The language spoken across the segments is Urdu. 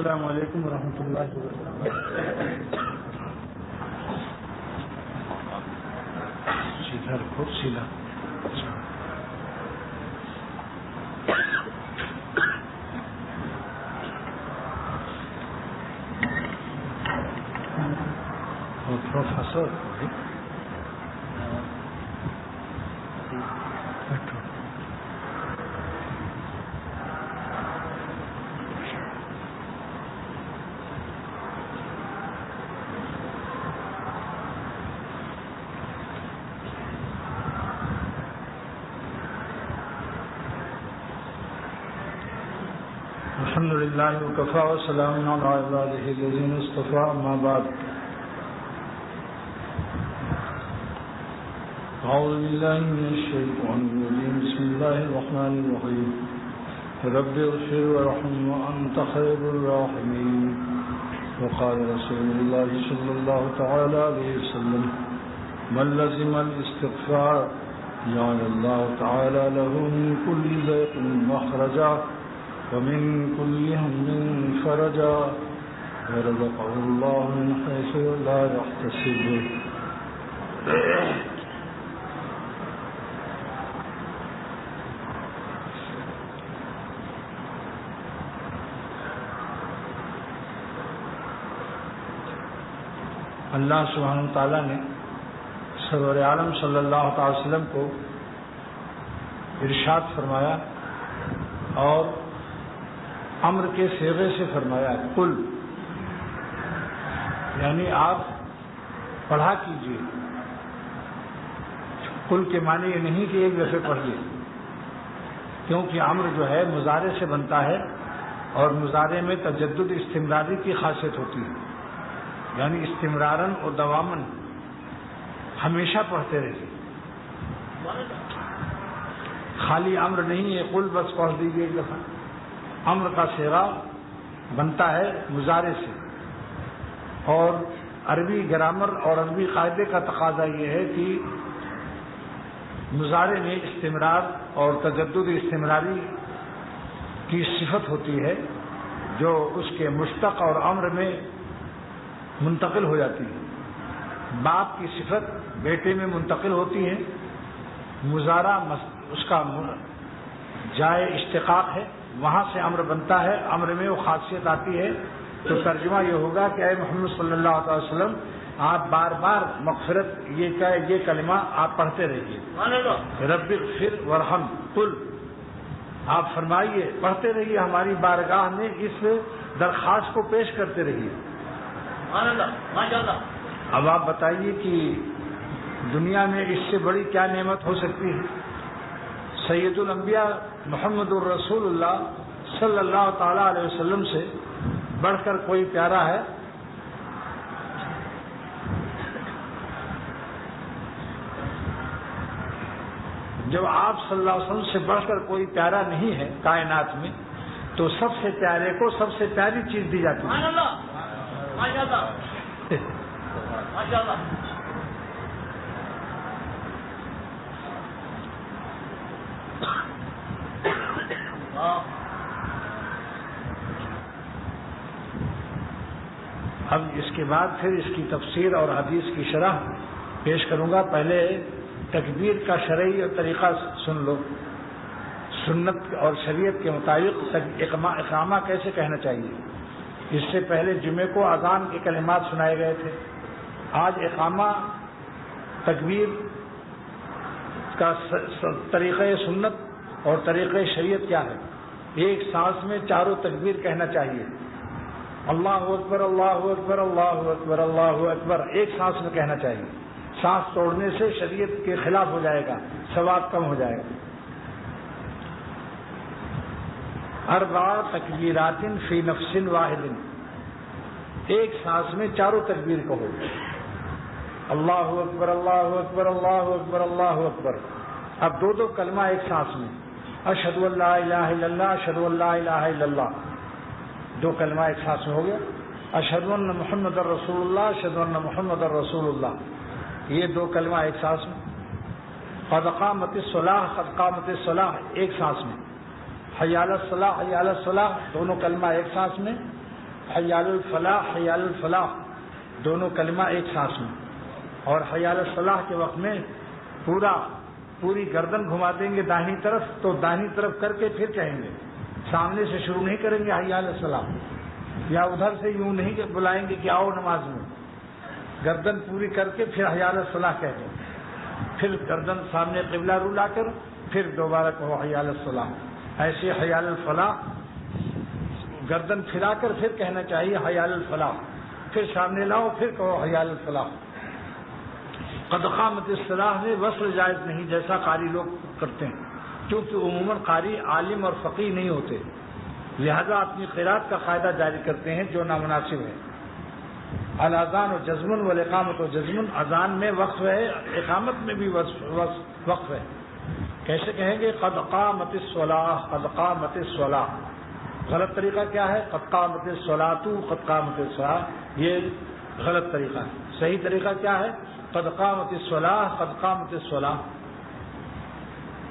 السلام علیکم ورحمۃ اللہ وبرکاتہ. سیدھا پروفیسر الحمد للہ وکفى وسلام علی عباده الذین اصطفى اما بعد. اعوذ باللہ من الشیطان الرجیم بسم اللہ الرحمن الرحیم. رب اغفر وارحم وانت خیر الراحمین. وقال رسول اللہ صلی اللہ تعالی علیہ وسلم من لزم الاستغفار جعل اللہ تعالی له من كل ضيق مخرجا ومن كل هم فرجا ورزقه الله من حيث لا يحتسب. اللہ سبحانہ وتعالیٰ نے سرور عالم صلی اللہ تعالی وسلم کو ارشاد فرمایا اور امر کے صیغے سے فرمایا قل، یعنی آپ پڑھا کیجیے. قل کے معنی یہ نہیں کہ ایک دفعہ پڑھیے، کیونکہ امر جو ہے مضارع سے بنتا ہے اور مضارع میں تجدد استمراری کی خاصیت ہوتی ہے، یعنی استمرارن اور دوامن ہمیشہ پڑھتے رہیے. خالی امر نہیں ہے قل بس پڑھ دیجیے ایک دفعہ. امر کا صیغہ بنتا ہے مضارع سے، اور عربی گرامر اور عربی قاعدے کا تقاضا یہ ہے کہ مضارع میں استمرار اور تجدد استمراری کی صفت ہوتی ہے جو اس کے مشتق اور امر میں منتقل ہو جاتی ہے. باپ کی صفت بیٹے میں منتقل ہوتی ہے. مضارع اس کا جائے اشتقاق ہے، وہاں سے امر بنتا ہے، امر میں وہ خاصیت آتی ہے. تو ترجمہ یہ ہوگا کہ اے محمد صلی اللہ علیہ وسلم آپ بار بار مغفرت یہ کلمہ آپ پڑھتے رہیے. رب اغفر وارحم قل، آپ فرمائیے پڑھتے رہیے، ہماری بارگاہ میں اس درخواست کو پیش کرتے رہیے. اب آپ بتائیے کہ دنیا میں اس سے بڑی کیا نعمت ہو سکتی ہے؟ سید الانبیاء محمد الرسول اللہ صلی اللہ تعالی علیہ وسلم سے بڑھ کر کوئی پیارا ہے؟ جب آپ صلی اللہ علیہ وسلم سے بڑھ کر کوئی پیارا نہیں ہے کائنات میں، تو سب سے پیارے کو سب سے پیاری چیز دی جاتی ہے. اب اس کے بعد پھر اس کی تفسیر اور حدیث کی شرح پیش کروں گا. پہلے تکبیر کا شرعی اور طریقہ سن لو. سنت اور شریعت کے مطابق اقامہ کیسے کہنا چاہیے. اس سے پہلے جمعے کو اذان کے کلمات سنائے گئے تھے. آج اقامہ تکبیر کا طریقہ سنت اور طریقہ شریعت کیا ہے. ایک سانس میں چاروں تکبیر کہنا چاہیے. اللہ اکبر اللہ اکبر اللہ اکبر اللہ اکبر ایک سانس میں کہنا چاہیے. سانس توڑنے سے شریعت کے خلاف ہو جائے گا، ثواب کم ہو جائے گا. اربع تکبیرات فی نفس واحد، ایک سانس میں چاروں تکبیر کہو. اللہ اکبر اللہ اکبر اللہ اکبر اللہ اکبر. اب دو کلمہ ایک سانس میں. اشہد ان لا الہ الا اللہ اشہد ان لا الہ الا اللہ، دو کلمہ ایک سانس میں ہو گیا. اشہد ان محمد رسول اللہ اشہد ان محمد رسول اللہ، یہ دو کلمہ ایک سانس میں. قد قامت الصلاۃ قد قامت الصلاۃ ایک سانس میں. حی علی الصلاۃ حی علی الصلاۃ دونوں کلمہ ایک سانس میں. حی علی الفلاح، حی علی الفلاح دونوں کلمہ ایک سانس میں، اور حی علی الصلاح کے وقت میں پوری گردن گھما دیں گے داہنی طرف، تو داہنی طرف کر کے پھر کہیں گے، سامنے سے شروع نہیں کریں گے حی علی الصلاح، یا ادھر سے یوں نہیں کہ بلائیں گے کہ آؤ نماز میں، گردن پوری کر کے پھر حی علی الصلاح کہہ دیں، پھر گردن سامنے قبلہ رو لا کر پھر دوبارہ کہو حی علی الصلاح۔ ایسے حی علی الفلاح گردن پھرا کر پھر کہنا چاہیے حی علی الفلاح، پھر سامنے لاؤ پھر کہو حی علی الفلاح۔ قد قامت الصلاح میں وصل جائز نہیں جیسا قاری لوگ کرتے ہیں، کیونکہ عموماً قاری عالم اور فقیہ نہیں ہوتے، لہذا اپنی قرات کا قاعدہ جاری کرتے ہیں جو نامناسب ہے۔ الاذان و جزمن والاقامت و جزمن، اذان میں وقف ہے، اقامت میں بھی وقف ہے۔ کیسے کہیں گے؟ قد قامت الصلاح، قد قامت الصلاح۔ غلط طریقہ کیا ہے؟ قد قامت الصلاۃ، قد قامت الصلاۃ، یہ غلط طریقہ ہے۔ صحیح طریقہ کیا ہے؟ قد قامت الصلاح، قد قامت الصلاح۔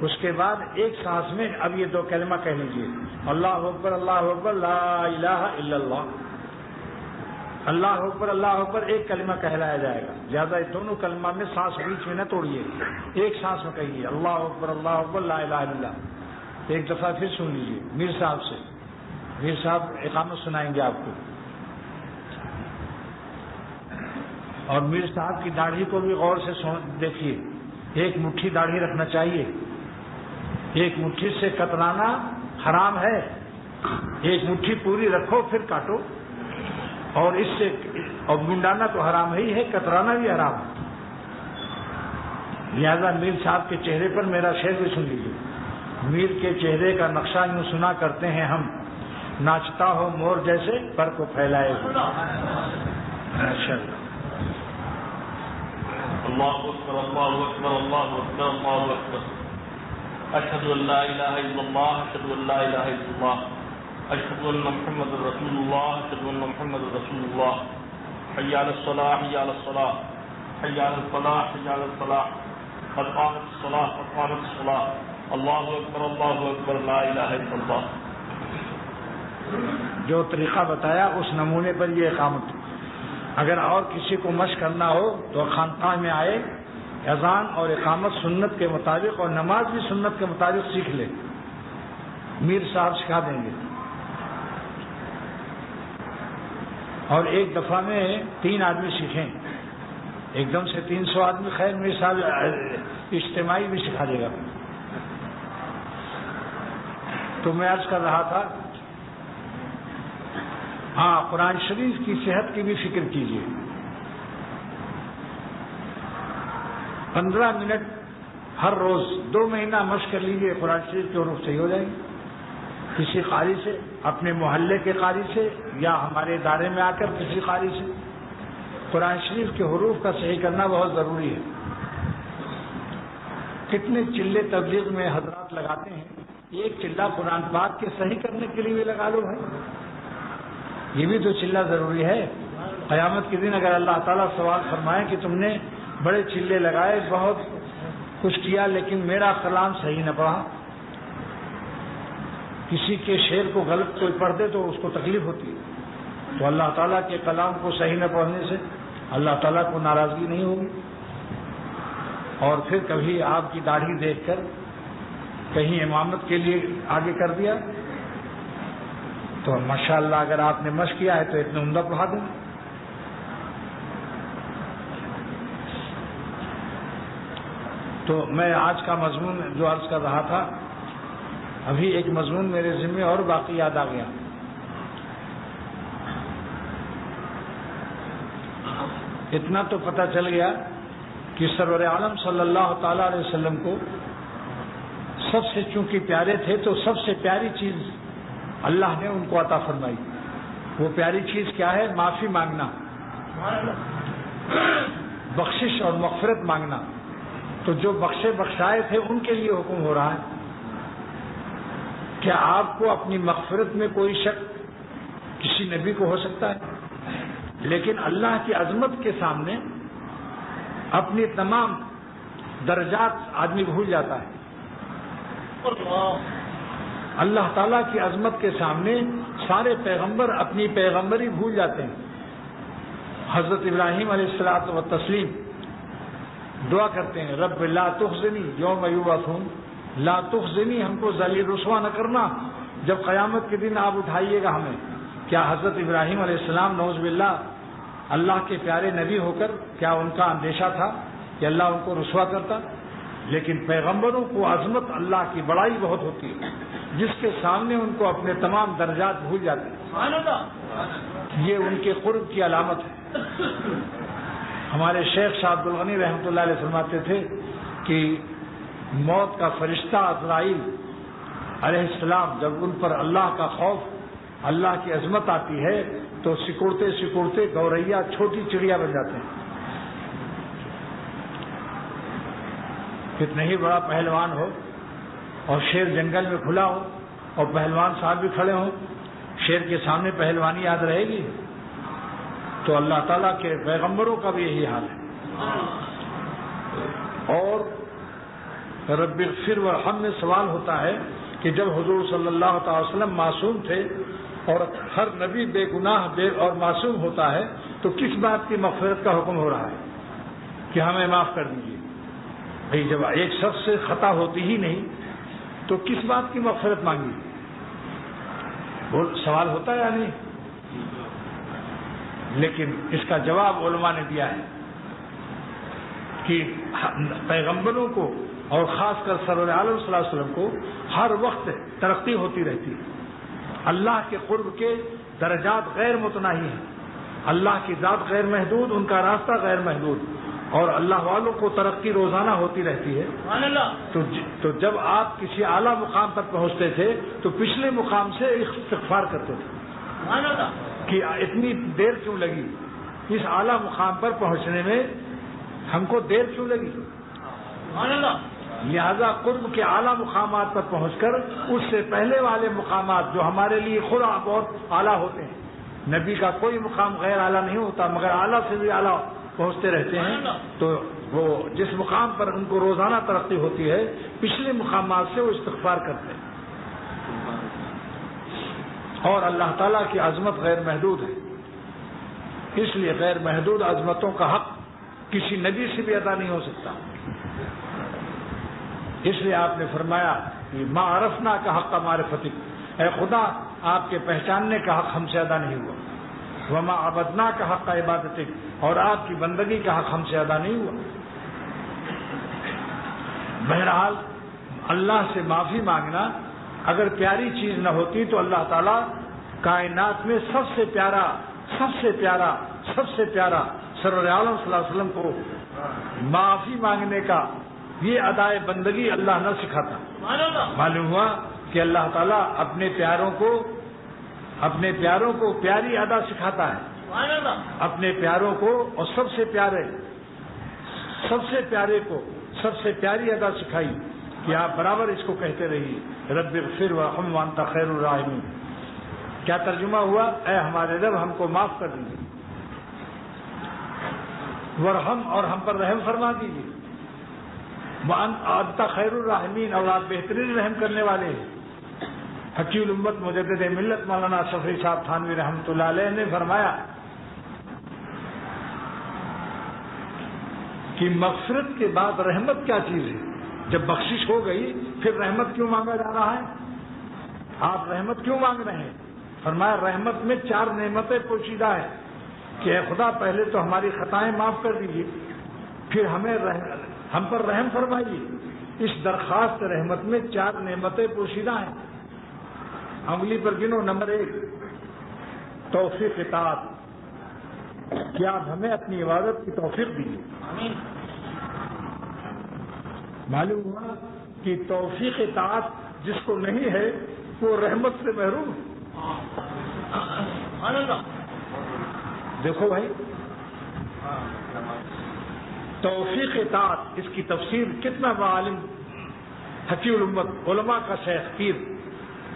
اس کے بعد ایک سانس میں اب یہ دو کلمہ کہہ لیجیے، اللہ اکبر اللہ اکبر لا الہ الا اللہ۔ اللہ اکبر ایک کلمہ کہلایا جائے گا، لہٰذا دونوں کلمہ میں سانس بیچ میں نہ توڑیے، ایک سانس میں کہیے اللہ اکبر لا الہ الا اللہ۔ ایک دفعہ پھر سن لیجیے میر صاحب سے، میر صاحب اقامت سنائیں گے آپ کو، اور میر صاحب کی داڑھی کو بھی غور سے دیکھیے، ایک مٹھی داڑھی رکھنا چاہیے، ایک مٹھی سے کترانا حرام ہے، ایک مٹھی پوری رکھو پھر کاٹو، اور اس سے اور منڈانا تو حرام ہی ہے، کترانا بھی حرام ہے۔ لہذا میر صاحب کے چہرے پر میرا شعر بھی سن لیجیے، میر کے چہرے کا نقشہ یوں سنا کرتے ہیں ہم، ناچتا ہو مور جیسے پر کو پھیلائے ہوئے۔ اللہ اکبر اللہ اکبر اللہ اکبر اللہ اکبر، اشہد ان لا الہ الا اللہ، اشہد ان لا الہ الا اللہ، اشہد ان محمد رسول اللہ، اشہد ان محمد رسول اللہ، حی علی الصلاح، حی علی الصلاح، حی علی الفلاح، حی علی الفلاح، قد قامت الصلاح، قد قامت الصلاح، اللہ اکبر لا الہ الا اللہ۔ جو طریقہ بتایا اس نمونے پر یہ اقامت، اگر اور کسی کو مشق کرنا ہو تو خانقاہ میں آئے، اذان اور اقامت سنت کے مطابق اور نماز بھی سنت کے مطابق سیکھ لے، میر صاحب سکھا دیں گے۔ اور ایک دفعہ میں 3 آدمی سیکھیں، ایک دم سے 300 آدمی، خیر میر صاحب اجتماعی بھی سکھا دے گا۔ تو میں عرض کر رہا تھا، ہاں قرآن شریف کی صحت کی بھی فکر کیجیے، 15 منٹ ہر روز 2 مہینہ مشق کر لیجیے، قرآن شریف کے حروف صحیح ہو جائیں گے۔ کسی قاری سے، اپنے محلے کے قاری سے، یا ہمارے ادارے میں آ کر کسی قاری سے قرآن شریف کے حروف کا صحیح کرنا بہت ضروری ہے۔ کتنے چلے تبلیغ میں حضرات لگاتے ہیں، ایک چلہ قرآن پاک کے صحیح کرنے کے لیے بھی لگا لو بھائی، یہ بھی تو چلہ ضروری ہے۔ قیامت کے دن اگر اللہ تعالیٰ سوال فرمائے کہ تم نے بڑے چلے لگائے، بہت کچھ کیا، لیکن میرا کلام صحیح نہ پڑھا، کسی کے شعر کو غلط کوئی پڑھ دے تو اس کو تکلیف ہوتی ہے، تو اللہ تعالیٰ کے کلام کو صحیح نہ پڑھنے سے اللہ تعالیٰ کو ناراضگی نہیں ہوگی۔ اور پھر کبھی آپ کی داڑھی دیکھ کر کہیں امامت کے لیے آگے کر دیا تو ماشاءاللہ اگر آپ نے مشق کیا ہے تو اتنے عمدہ پڑھا دیں۔ تو میں آج کا مضمون جو عرض کر رہا تھا، ابھی ایک مضمون میرے ذمہ اور باقی یاد آ گیا۔ اتنا تو پتہ چل گیا کہ سرور عالم صلی اللہ تعالی علیہ وسلم کو سب سے چونکہ پیارے تھے تو سب سے پیاری چیز اللہ نے ان کو عطا فرمائی۔ وہ پیاری چیز کیا ہے؟ معافی مانگنا، بخشش اور مغفرت مانگنا۔ تو جو بخشے بخشائے تھے ان کے لیے حکم ہو رہا ہے۔ کیا آپ کو اپنی مغفرت میں کوئی شک کسی نبی کو ہو سکتا ہے؟ لیکن اللہ کی عظمت کے سامنے اپنی تمام درجات آدمی بھول جاتا ہے۔ اللہ تعالیٰ کی عظمت کے سامنے سارے پیغمبر اپنی پیغمبری بھول جاتے ہیں. حضرت ابراہیم علیہ الصلوۃ والتسلیم دعا کرتے ہیں رب لا تخزنی یوم یبعثون، لا تخزنی، ہم کو ذلیل رسوا نہ کرنا جب قیامت کے دن آپ اٹھائیے گا ہمیں. کیا حضرت ابراہیم علیہ السلام نعوذ باللہ اللہ کے پیارے نبی ہو کر کیا ان کا اندیشہ تھا کہ اللہ ان کو رسوا کرتا؟ لیکن پیغمبروں کو عظمت اللہ کی بڑائی بہت ہوتی ہے، جس کے سامنے ان کو اپنے تمام درجات بھول جاتے ہیں. یہ ان کے قرب کی علامت ہے. ہمارے شیخ شاہ عبد الغنی رحمۃ اللہ علیہ فرماتے تھے کہ موت کا فرشتہ عزرائیل علیہ السلام جب ان پر اللہ کا خوف، اللہ کی عظمت آتی ہے تو سکڑتے سکڑتے گوریا چھوٹی چڑیا بن جاتے ہیں. کتنا ہی بڑا پہلوان ہو اور شیر جنگل میں کھلا ہو اور پہلوان صاحب بھی کھڑے ہوں، شیر کے سامنے پہلوانی یاد رہے گی؟ تو اللہ تعالیٰ کے پیغمبروں کا بھی یہی حال ہے. اور رب اغفر وارحم میں سوال ہوتا ہے کہ جب حضور صلی اللہ تعالی وسلم معصوم تھے اور ہر نبی بے گناہ اور معصوم ہوتا ہے تو کس بات کی مغفرت کا حکم ہو رہا ہے کہ ہمیں معاف کر دیجیے؟ بھائی جب ایک شخص سے خطا ہوتی ہی نہیں تو کس بات کی مغفرت مانگی؟ وہ سوال ہوتا ہے یا نہیں؟ لیکن اس کا جواب علماء نے دیا ہے کہ پیغمبروں کو اور خاص کر سرور عالم صلی اللہ علیہ وسلم کو ہر وقت ترقی ہوتی رہتی ہے. اللہ کے قرب کے درجات غیر متناہی ہیں. اللہ کی ذات غیر محدود، ان کا راستہ غیر محدود، اور اللہ والوں کو ترقی روزانہ ہوتی رہتی ہے. تو جب آپ کسی اعلیٰ مقام پر پہنچتے تھے تو پچھلے مقام سے استغفار کرتے تھے کہ اتنی دیر کیوں لگی، اس اعلیٰ مقام پر پہنچنے میں ہم کو دیر کیوں لگی. لہذا قرب کے اعلیٰ مقامات پر پہنچ کر اس سے پہلے والے مقامات جو ہمارے لیے خود بہت اعلیٰ ہوتے ہیں، نبی کا کوئی مقام غیر اعلیٰ نہیں ہوتا مگر اعلیٰ سے بھی اعلیٰ پہنچتے رہتے ہیں. تو وہ جس مقام پر ان کو روزانہ ترقی ہوتی ہے پچھلے مقامات سے وہ استغفار کرتے ہیں. اور اللہ تعالیٰ کی عظمت غیر محدود ہے، اس لیے غیر محدود عظمتوں کا حق کسی نبی سے بھی ادا نہیں ہو سکتا. اس لیے آپ نے فرمایا کہ ما عرفنا کا حق معرفتک، اے خدا آپ کے پہچاننے کا حق ہم سے ادا نہیں ہوا. وما عبدنا کا حق عبادتک، اور آپ کی بندگی کا حق ہم سے ادا نہیں ہوا. بہرحال اللہ سے معافی مانگنا اگر پیاری چیز نہ ہوتی تو اللہ تعالیٰ کائنات میں سب سے پیارا سرور عالم صلی اللہ علیہ وسلم کو معافی مانگنے کا یہ ادائے بندگی اللہ نہ سکھاتا. معلوم ہوا کہ اللہ تعالیٰ اپنے پیاروں کو پیاری ادا سکھاتا ہے. اپنے پیاروں کو اور سب سے پیارے کو سب سے پیاری ادا سکھائی کہ آپ برابر اس کو کہتے رہیے رب اغفر وارحم وانت خیر الراحمین. کیا ترجمہ ہوا؟ اے ہمارے رب ہم کو معاف کر دیجیے، ورحم اور ہم پر رحم فرما دیجیے، وانت خیر الراحمین اور آپ بہترین رحم کرنے والے ہیں. حقیق الامت مجدد ملت مولانا صفی صاحب تھانوی رحمۃ اللہ علیہ نے فرمایا کہ مغفرت کے بعد رحمت کیا چیز ہے؟ جب بخشش ہو گئی پھر رحمت کیوں مانگا جا رہا ہے؟ آپ رحمت کیوں مانگ رہے ہیں؟ فرمایا رحمت میں 4 نعمتیں پوشیدہ ہیں کہ اے خدا پہلے تو ہماری خطائیں معاف کر دیجیے، پھر ہم پر رحم فرمائیے. اس درخواست رحمت میں 4 نعمتیں پوشیدہ ہیں. انگلی پر گنو. نمبر 1 توفیق اطاعت، کہ آپ ہمیں اپنی عبادت کی توفیق دیجیے. معلوم ہوا کہ توفیق اطاعت جس کو نہیں ہے وہ رحمت سے محروم ہے. دیکھو بھائی، توفیق اطاعت اس کی تفسیر کتنا معالم حقیق الامت علماء کا شیخ پیر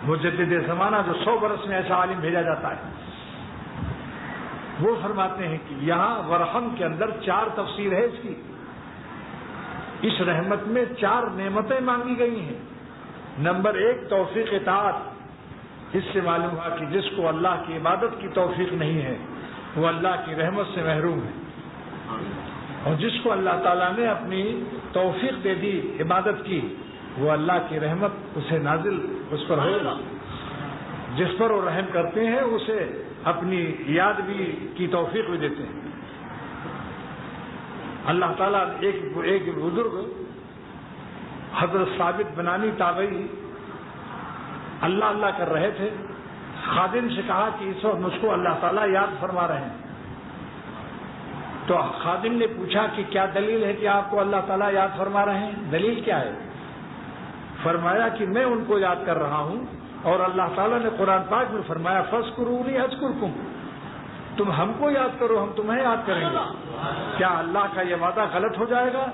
مجدد زمانہ جو 100 برس میں ایسا عالم بھیجا جاتا ہے، وہ فرماتے ہیں کہ یہاں ورحم کے اندر 4 تفسیر ہے اس کی. اس رحمت میں 4 نعمتیں مانگی گئی ہیں. نمبر 1 توفیق اطاعت، اس سے معلوم ہوا کہ جس کو اللہ کی عبادت کی توفیق نہیں ہے وہ اللہ کی رحمت سے محروم ہے، اور جس کو اللہ تعالیٰ نے اپنی توفیق دے دی عبادت کی وہ اللہ کی رحمت اسے نازل اس پر ہوگا۔ جس پر وہ رحم کرتے ہیں اسے اپنی یاد بھی کی توفیق بھی دیتے ہیں۔ اللہ تعالیٰ ایک بزرگ حضرت ثابت بنانی تابعی اللہ اللہ کر رہے تھے، خادم سے کہا کہ اس وقت مجھ کو اللہ تعالیٰ یاد فرما رہے ہیں۔ تو خادم نے پوچھا کہ کیا دلیل ہے کہ آپ کو اللہ تعالیٰ یاد فرما رہے ہیں؟ دلیل کیا ہے؟ فرمایا کہ میں ان کو یاد کر رہا ہوں، اور اللہ تعالیٰ نے قرآن پاک میں فرمایا فَاذْكُرُونِي أَذْكُرْكُمْ، تم ہم کو یاد کرو ہم تمہیں یاد کریں گے۔ کیا اللہ کا یہ وعدہ غلط ہو جائے گا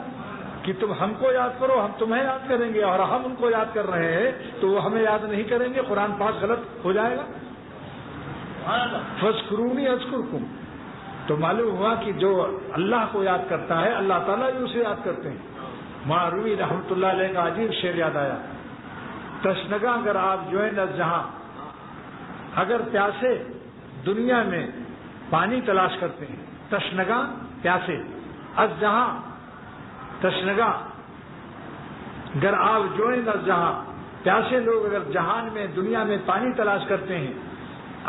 کہ تم ہم کو یاد کرو ہم تمہیں یاد کریں گے، اور ہم ان کو یاد کر رہے ہیں تو وہ ہمیں یاد نہیں کریں گے؟ قرآن پاک غلط ہو جائے گا؟ فَاذْكُرُونِي أَذْكُرْكُمْ۔ تو معلوم ہوا کہ جو اللہ کو یاد کرتا ہے اللہ تعالیٰ بھی اسے یاد کرتے ہیں۔ معروی رحمۃ اللہ علیہ کا عجیب شعر یاد آیا، تشنگاں اگر آپ جو ہے نز جہاں، اگر پیاسے دنیا میں پانی تلاش کرتے ہیں، تشنگاں پیاسے، از جہاں تشنگاں اگر آپ جو ہے نز جہاں، پیاسے لوگ اگر جہان میں دنیا میں پانی تلاش کرتے ہیں،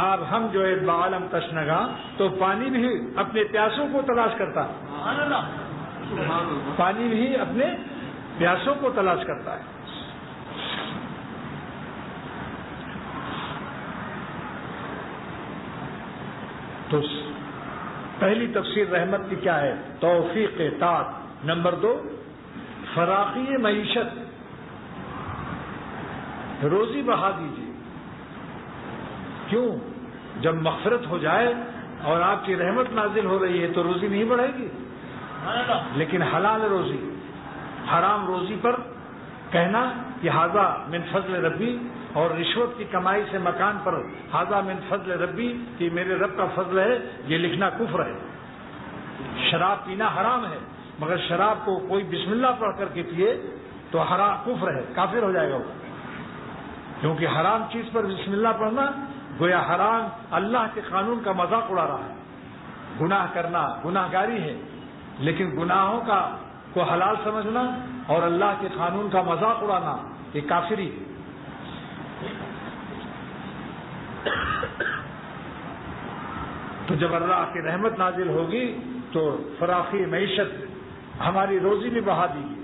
آپ ہم جو ہے بعالم تشنگاں، تو پانی بھی اپنے پیاسوں کو تلاش کرتا ہے، پانی بھی اپنے پیاسوں کو تلاش کرتا ہے۔ تو پہلی تفسیر رحمت کی کیا ہے؟ توفیق اطاعت۔ نمبر 2 فراخی معیشت، روزی بڑھا دیجیے۔ کیوں؟ جب مغفرت ہو جائے اور آپ کی رحمت نازل ہو رہی ہے تو روزی نہیں بڑھے گی، لیکن حلال روزی، حرام روزی پر کہنا کہ ھذا من فضل ربی، اور رشوت کی کمائی سے مکان پر ھذا من فضل ربی کہ میرے رب کا فضل ہے، یہ لکھنا کفر ہے۔ شراب پینا حرام ہے، مگر شراب کو کوئی بسم اللہ پڑھ کر کے پیے تو حرام کفر ہے، کافر ہو جائے گا وہ، کیونکہ حرام چیز پر بسم اللہ پڑھنا گویا حرام اللہ کے قانون کا مذاق اڑا رہا ہے۔ گناہ کرنا گناہ گاری ہے، لیکن گناہوں کو حلال سمجھنا اور اللہ کے قانون کا مذاق اڑانا یہ کافری ہے۔ تو جب اللہ کی رحمت نازل ہوگی تو فراخی معیشت، ہماری روزی بھی بڑھا دیجیے۔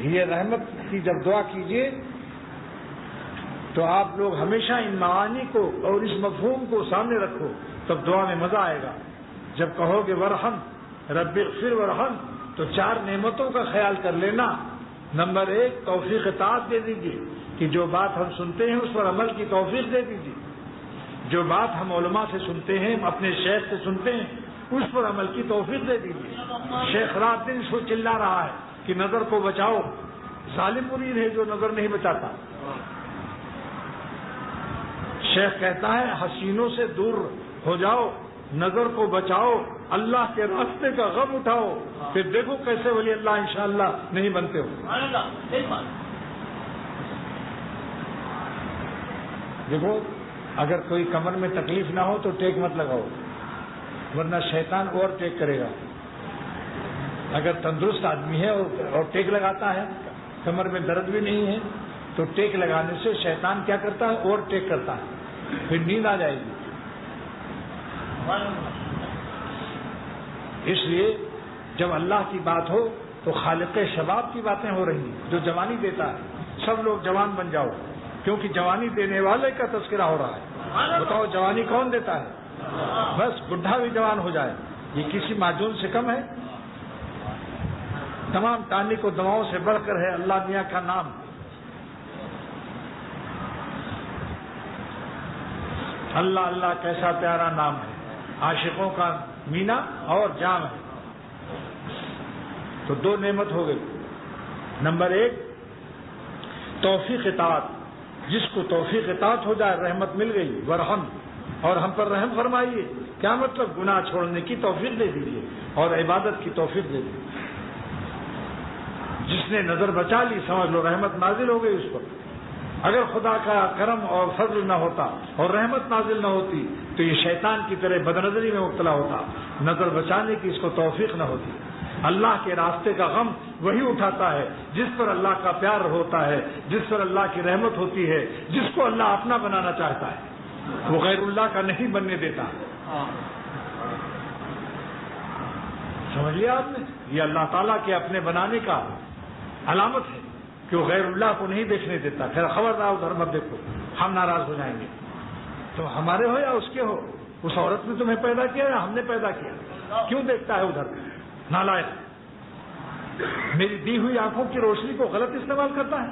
یہ رحمت کی جب دعا کیجیے تو آپ لوگ ہمیشہ ان معانی کو اور اس مفہوم کو سامنے رکھو، تب دعا میں مزہ آئے گا۔ جب کہو گے ورحم رب اغفر ورحم، تو 4 نعمتوں کا خیال کر لینا۔ نمبر 1 توفیق اطاعت دے دیجیے کہ جو بات ہم سنتے ہیں اس پر عمل کی توفیق دے دیجیے، جو بات ہم علماء سے سنتے ہیں، اپنے شیخ سے سنتے ہیں، اس پر عمل کی توفیق دے دیجیے۔ شیخ رات دن اس کو چلا رہا ہے کہ نظر کو بچاؤ، ظالم مرید ہے جو نظر نہیں بچاتا۔ شیخ کہتا ہے حسینوں سے دور ہو جاؤ، نظر کو بچاؤ، اللہ کے راستے کا غم اٹھاؤ، پھر دیکھو کیسے ولی اللہ انشاءاللہ نہیں بنتے ہو۔ دیکھو اگر کوئی کمر میں تکلیف نہ ہو تو ٹیک مت لگاؤ، ورنہ شیطان اور ٹیک کرے گا۔ اگر تندرست آدمی ہے اور ٹیک لگاتا ہے، کمر میں درد بھی نہیں ہے، تو ٹیک لگانے سے شیطان کیا کرتا ہے؟ اور ٹیک کرتا ہے، پھر نیند آ جائے گی۔ اس لیے جب اللہ کی بات ہو تو خالق شباب کی باتیں ہو رہی ہیں، جو جوانی دیتا ہے۔ سب لوگ جوان بن جاؤ، کیونکہ جوانی دینے والے کا تذکرہ ہو رہا ہے۔ بتاؤ جوانی کون دیتا ہے؟ بس بڈھا بھی جوان ہو جائے، یہ کسی معجون سے کم ہے؟ تمام ٹانک و دواؤں سے بڑھ کر ہے اللہ میاں کا نام۔ اللہ اللہ کیسا پیارا نام ہے، عاشقوں کا مینا اور جام ہے۔ تو 2 نعمت ہو گئی۔ نمبر 1 توفیق اطاعت، جس کو توفیق اطاعت ہو جائے رحمت مل گئی، ورحم، اور ہم پر رحم فرمائیے۔ کیا مطلب؟ گناہ چھوڑنے کی توفیق دے دیجیے اور عبادت کی توفیق دے دیجیے۔ جس نے نظر بچا لی سمجھ لو رحمت نازل ہو گئی اس پر۔ اگر خدا کا کرم اور فضل نہ ہوتا اور رحمت نازل نہ ہوتی تو یہ شیطان کی طرح بدنظری میں مبتلا ہوتا، نظر بچانے کی اس کو توفیق نہ ہوتی۔ اللہ کے راستے کا غم وہی اٹھاتا ہے جس پر اللہ کا پیار ہوتا ہے، جس پر اللہ کی رحمت ہوتی ہے، جس کو اللہ اپنا بنانا چاہتا ہے، وہ غیر اللہ کا نہیں بننے دیتا۔ سمجھ لیا آپ نے؟ یہ اللہ تعالیٰ کے اپنے بنانے کا علامت ہے کہ وہ غیر اللہ کو نہیں دیکھنے دیتا۔ پھر خبردار ادھر مت دیکھو، ہم ناراض ہو جائیں گے۔ تو ہمارے ہو یا اس کے ہو، اس عورت نے تمہیں پیدا کیا یا ہم نے پیدا کیا؟ کیوں دیکھتا ہے ادھر؟ نالائق، میری دی ہوئی آنکھوں کی روشنی کو غلط استعمال کرتا ہے۔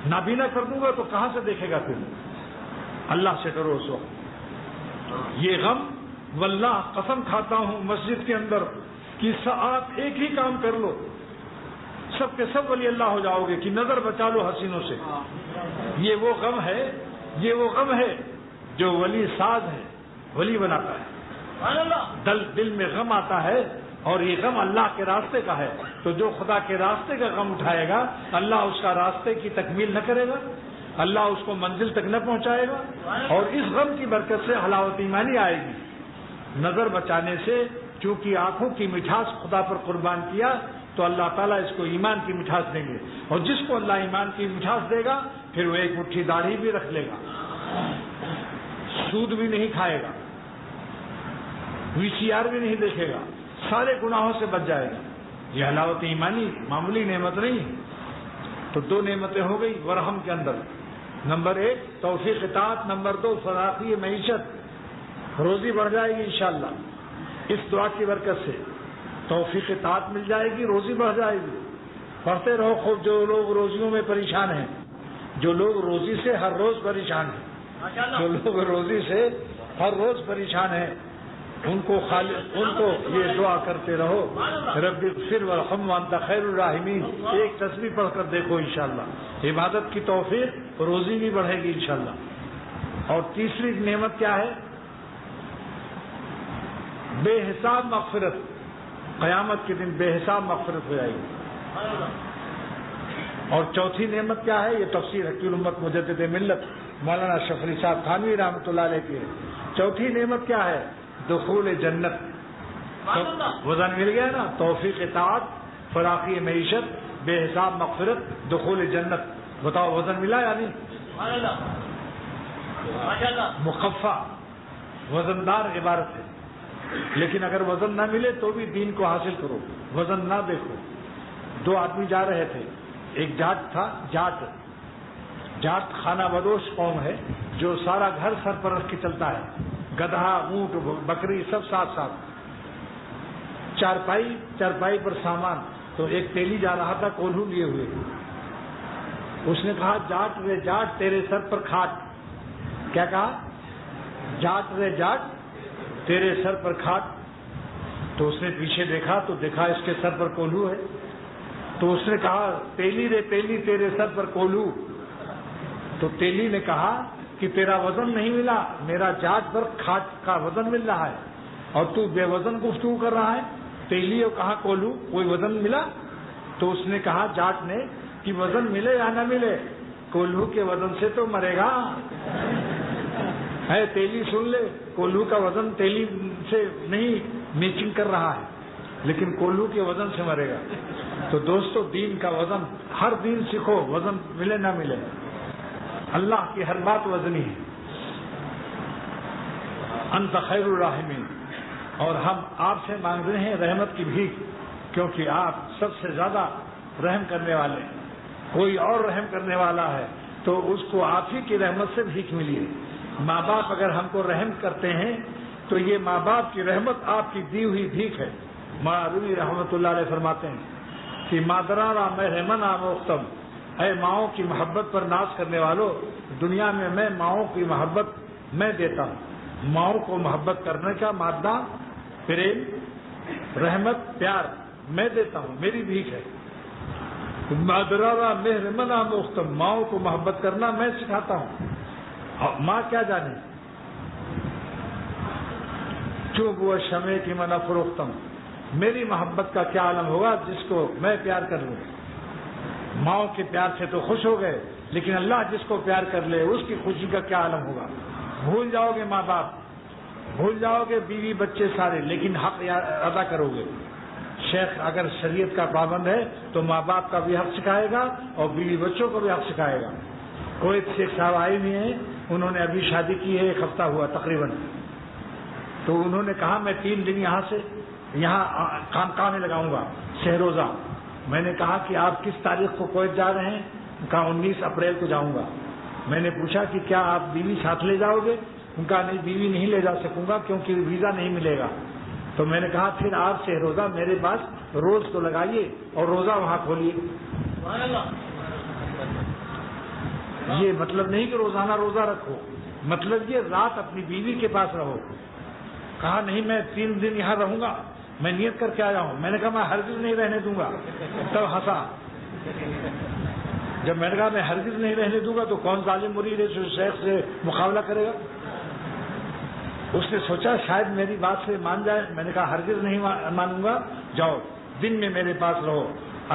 نابینا کر دوں گا تو کہاں سے دیکھے گا پھر؟ اللہ سے ڈرو اس وقت۔ یہ غم، واللہ قسم کھاتا ہوں مسجد کے اندر کہ آپ ایک ہی کام کر لو، سب کے سب ولی اللہ ہو جاؤ گے کہ نظر بچا لو حسینوں سے۔ یہ وہ غم ہے، یہ وہ غم ہے جو ولی ساز ہے، ولی بناتا ہے۔ دل میں غم آتا ہے اور یہ غم اللہ کے راستے کا ہے، تو جو خدا کے راستے کا غم اٹھائے گا اللہ اس کا راستے کی تکمیل نہ کرے گا، اللہ اس کو منزل تک نہ پہنچائے گا، اور اس غم کی برکت سے حلاوت ایمانی آئے گی۔ نظر بچانے سے چونکہ آنکھوں کی مٹھاس خدا پر قربان کیا تو اللہ تعالیٰ اس کو ایمان کی مٹھاس دیں گے، اور جس کو اللہ ایمان کی مٹھاس دے گا پھر وہ ایک مٹھی داڑھی بھی رکھ لے گا، سود بھی نہیں کھائے گا، VCR بھی نہیں دیکھے گا، سارے گناہوں سے بچ جائے گا۔ یہ حلاوت ایمانی معمولی نعمت نہیں ہے۔ تو دو نعمتیں ہو گئی ورحم کے اندر، نمبر 1 توفیق اطاعت، نمبر 2 فراخی معیشت، روزی بڑھ جائے گی انشاءاللہ اس دعا کی برکت سے، توفیق اطاعت مل جائے گی، روزی بڑھ جائے گی۔ پڑھتے رہو خوب۔ جو لوگ روزیوں میں پریشان ہیں، جو لوگ روزی سے ہر روز پریشان ہیں، جو لوگ روزی سے ہر روز پریشان ہیں، ان کو یہ دعا کرتے رہو، رب اغفر وارحم وانت خیر الراحمین۔ ایک تسبیح پڑھ کر دیکھو انشاءاللہ عبادت کی توفیق، روزی بھی بڑھے گی انشاءاللہ۔ اور تیسری نعمت کیا ہے؟ بے حساب مغفرت، قیامت کے دن بے حساب مغفرت ہو جائے گی۔ اور چوتھی نعمت کیا ہے؟ یہ تفسیر حکیم الامت مجدد ملت مولانا اشرف علی صاحب تھانوی رحمۃ اللہ علیہ کی ہے۔ چوتھی نعمت کیا ہے؟ دخول جنت۔ وزن مل گیا نا، توفیق اطاعت، فراخی معیشت، بے حساب مغفرت، دخول جنت۔ بتاؤ وزن ملا یا نہیں؟ مخفہ وزندار عبارت ہے، لیکن اگر وزن نہ ملے تو بھی دین کو حاصل کرو، وزن نہ دیکھو۔ 2 آدمی جا رہے تھے، ایک جاٹ تھا، جاٹ خانہ بدوش قوم ہے جو سارا گھر سر پر رکھ کے چلتا ہے، گدھا، اونٹ، بکری سب ساتھ ساتھ، چارپائی پر سامان۔ تو ایک تیلی جا رہا تھا کولہو لیے ہوئے، اس نے کہا جاٹ رے جاٹ تیرے سر پر کھاٹ۔ کیا کہا؟ جاٹ رے جاٹ تیرے سر پر کھاٹ۔ تو اس نے پیچھے دیکھا تو دیکھا اس کے سر پر کولہو ہے، تو اس نے کہا تیلی رے تیلی تیرے سر پر کولہو۔ تو تیلی نے کہا کہ تیرا وزن نہیں ملا، میرا جاٹ پر کھاٹ کا وزن مل رہا ہے اور تو بے وزن گفتگو کر رہا ہے۔ تیلی اور کہا کولہو، کوئی وزن ملا؟ تو اس نے کہا جاٹ نے کہ وزن ملے یا نہ ملے، کولہو کے وزن سے تو مرے گا۔ ہے تیلی سن لے، کولہو کا وزن تیلی سے نہیں میچنگ کر رہا ہے، لیکن کولہو کے وزن سے مرے گا۔ تو دوستو دین کا وزن، ہر دین سیکھو، وزن ملے نہ ملے، اللہ کی ہر بات وزنی ہے۔ انت خیر الراحمین۔ اور ہم آپ سے مانگ رہے ہیں رحمت کی بھیک، کیونکہ آپ سب سے زیادہ رحم کرنے والے ہیں۔ کوئی اور رحم کرنے والا ہے تو اس کو آپ ہی کی رحمت سے بھیک ملی ہے۔ ماں باپ اگر ہم کو رحم کرتے ہیں تو یہ ماں باپ کی رحمت آپ کی دی ہوئی بھیک ہے۔ مولانا رومی رحمۃ اللہ علیہ فرماتے ہیں کہ مادرارا محرمن آموختم، اے ماؤں کی محبت پر ناز کرنے والوں، دنیا میں میں ماؤں کی محبت میں دیتا ہوں۔ ماؤں کو محبت کرنے کا مادہ پریم، رحمت، پیار میں دیتا ہوں، میری بھیک ہے۔ مادرارا محرمن آموختم، ماؤں کو محبت کرنا میں سکھاتا ہوں۔ اور ماں کیا جانے، چوب و شمع کی من فروختم، میری محبت کا کیا عالم ہوگا جس کو میں پیار کر لوں۔ ماؤں کے پیار سے تو خوش ہو گئے، لیکن اللہ جس کو پیار کر لے اس کی خوشی کا کیا عالم ہوگا. بھول جاؤ گے ماں باپ، بھول جاؤ گے بیوی بچے سارے، لیکن حق ادا کرو گے. شیخ اگر شریعت کا پابند ہے تو ماں باپ کا بھی حق سکھائے گا اور بیوی بچوں کو بھی حق سکھائے گا. کوئی شیخ صاحب آئے ہوئے ہیں، انہوں نے ابھی شادی کی ہے، 1 ہفتہ ہوا تقریباً. تو انہوں نے کہا میں 3 دن یہاں کام میں لگاؤں گا شہروزہ. میں نے کہا کہ آپ کس تاریخ کو کویت جا رہے ہیں؟ کہا 19 اپریل کو جاؤں گا. میں نے پوچھا کہ کیا آپ بیوی ساتھ لے جاؤ گے؟ ان کا نہیں، بیوی نہیں لے جا سکوں گا کیونکہ ویزا نہیں ملے گا. تو میں نے کہا پھر آپ سے روزہ میرے پاس روز تو لگائیے اور روزہ وہاں کھولیے. یہ مطلب نہیں کہ روزانہ روزہ رکھو، مطلب یہ رات اپنی بیوی کے پاس رہو. کہا نہیں میں 3 دن یہاں رہوں گا، میں نیت کر کے آیا ہوں. میں نے کہا میں ہرگز نہیں رہنے دوں گا. تب ہنسا. جب میں نے کہا میں ہرگز نہیں رہنے دوں گا تو کون ظالم مرید ہے جو شیخ سے مقابلہ کرے گا؟ اس نے سوچا شاید میری بات سے مان جائے. میں نے کہا ہرگز نہیں مانوں گا، جاؤ دن میں میرے پاس رہو،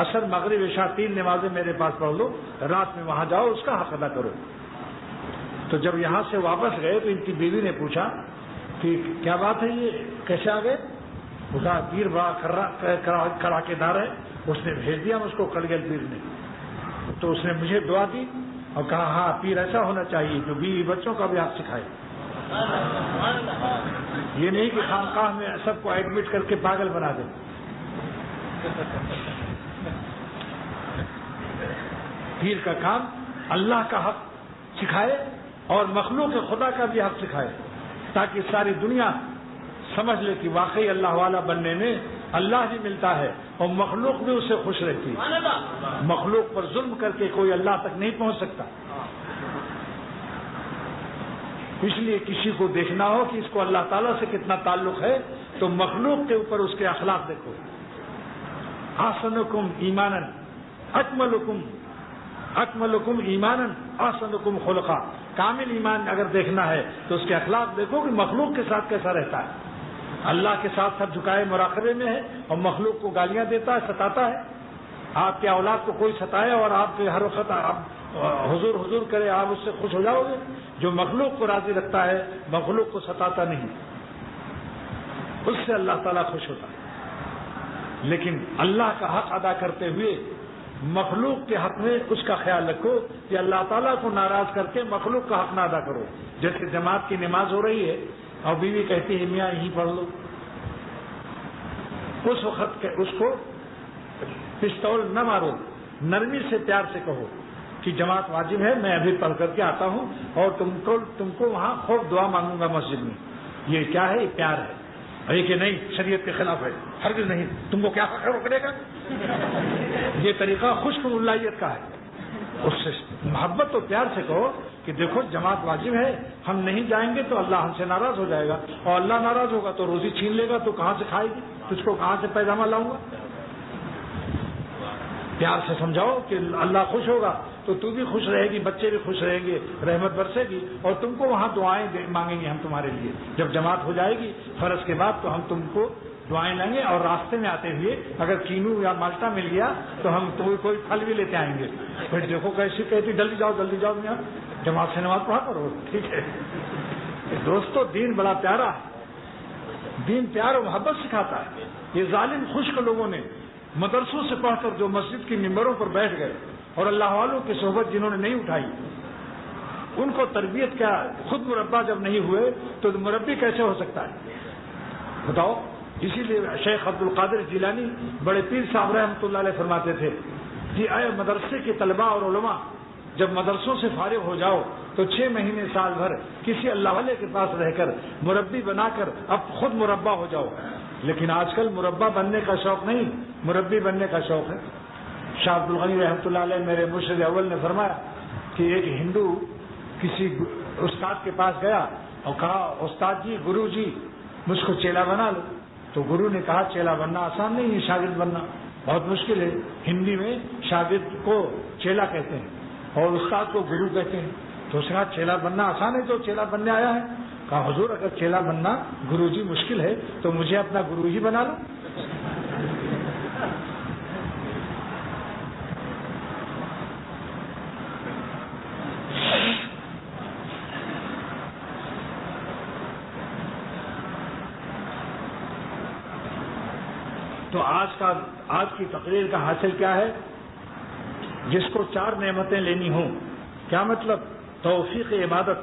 عصر مغرب عشاء 3 نمازیں میرے پاس پڑھ لو، رات میں وہاں جاؤ، اس کا حق ادا کرو. تو جب یہاں سے واپس گئے تو ان کی بیوی نے پوچھا کہ کیا بات ہے، یہ کیسے آ گئے؟ اس کا پیر بڑا کڑاکے دار ہے. اس نے بھیج دیا مجھ کو کڑگل پیر نے. تو اس نے مجھے دعا دی اور کہا ہاں پیر ایسا ہونا چاہیے جو بیوی بچوں کا بھی حق سکھائے. یہ نہیں کہ خانقاہ میں سب کو ایڈمٹ کر کے پاگل بنا دیں. پیر کا کام اللہ کا حق سکھائے اور مخلوق خدا کا بھی حق سکھائے، تاکہ ساری دنیا سمجھ لے کہ واقعی اللہ والا بننے میں اللہ ہی ملتا ہے اور مخلوق بھی اس سے خوش رہتی ہے. مخلوق پر ظلم کر کے کوئی اللہ تک نہیں پہنچ سکتا. اس لیے کسی کو دیکھنا ہو کہ اس کو اللہ تعالیٰ سے کتنا تعلق ہے تو مخلوق کے اوپر اس کے اخلاق دیکھو. احسنکم ایمانا اکملکم ایمانا احسنکم خلقا. کامل ایمان اگر دیکھنا ہے تو اس کے اخلاق دیکھو کہ مخلوق کے ساتھ کیسا رہتا ہے. اللہ کے ساتھ سب جھکائے مراقبے میں ہے اور مخلوق کو گالیاں دیتا ہے، ستاتا ہے. آپ کے اولاد کو کوئی ستائے اور آپ کے ہر وقت حضور حضور کرے، آپ اس سے خوش ہو جاؤ گے؟ جو مخلوق کو راضی رکھتا ہے مخلوق کو ستاتا نہیں، اس سے اللہ تعالیٰ خوش ہوتا ہے. لیکن اللہ کا حق ادا کرتے ہوئے مخلوق کے حق میں اس کا خیال رکھو کہ اللہ تعالیٰ کو ناراض کر کے مخلوق کا حق نہ ادا کرو. جیسے جماعت کی نماز ہو رہی ہے اور بیوی کہتی ہے میاں یہیں پڑھ لو، اس وقت اس کو پستول نہ مارو، نرمی سے پیار سے کہو کہ جماعت واجب ہے، میں ابھی پڑھ کر کے آتا ہوں اور تم کو وہاں خوب دعا مانگوں گا مسجد میں. یہ کیا ہے؟ یہ پیار ہے. ابھی کہ نہیں شریعت کے خلاف ہے، ہرگز نہیں، تم کو کیا حق روکنے کا؟ یہ طریقہ خشک ملائیت کا ہے. اس سے محبت اور پیار سے کہو کہ دیکھو جماعت واجب ہے، ہم نہیں جائیں گے تو اللہ ہم سے ناراض ہو جائے گا اور اللہ ناراض ہوگا تو روزی چھین لے گا، تو کہاں سے کھائے گی؟ تجھ کو کہاں سے پیجامہ لاؤں گا؟ پیار سے سمجھاؤ کہ اللہ خوش ہوگا تو تو بھی خوش رہے گی، بچے بھی خوش رہیں گے، رحمت برسے گی اور تم کو وہاں دعائیں مانگیں گے ہم تمہارے لیے. جب جماعت ہو جائے گی فرض کے بعد تو ہم تم کو دعائیں لیں گے اور راستے میں آتے ہوئے اگر کینو یا مالٹا مل گیا تو ہم کوئی پھل بھی لیتے آئیں گے. پھر دیکھو کیسی کہتی جلدی جاؤ میاں جماعت سے نماز پڑھا کرو. ٹھیک ہے دوستو، دین بڑا پیارا ہے، دین پیار و محبت سکھاتا ہے. یہ ظالم خشک لوگوں نے مدرسوں سے پڑھ کر جو مسجد کی ممبروں پر بیٹھ گئے اور اللہ والوں کی صحبت جنہوں نے نہیں اٹھائی، ان کو تربیت کیا، خود مربع جب نہیں ہوئے تو مربی کیسے ہو سکتا ہے بتاؤ؟ اسی لیے شیخ عبد القادر جیلانی بڑے پیر صاحب رحمۃ اللہ علیہ فرماتے تھے کہ اے مدرسے کے طلباء اور علماء، جب مدرسوں سے فارغ ہو جاؤ تو 6 مہینے سال بھر کسی اللہ والے کے پاس رہ کر مربی بنا کر اب خود مربع ہو جاؤ. لیکن آج کل مربع بننے کا شوق نہیں، مربی بننے کا شوق ہے. شاہ عبد الغنی رحمۃ اللہ علیہ میرے مرشد اول نے فرمایا کہ ایک ہندو کسی استاد کے پاس گیا اور کہا استاد جی، گرو جی مجھ کو چیلا بنا لو. تو گرو نے کہا چیلا بننا آسان نہیں ہے، شاگرد بننا بہت مشکل ہے. ہندی میں شاگرد کو چیلا کہتے ہیں اور استاد کو گرو کہتے ہیں. تو اس نے کہا چیلا بننا آسان ہے تو چیلا بننے آیا ہے. کہا حضور اگر چیلا بننا گرو جی مشکل ہے تو مجھے اپنا گرو ہی بنا لو. تو آج کی تقریر کا حاصل کیا ہے؟ جس کو 4 نعمتیں لینی ہوں، کیا مطلب؟ توفیق عبادت،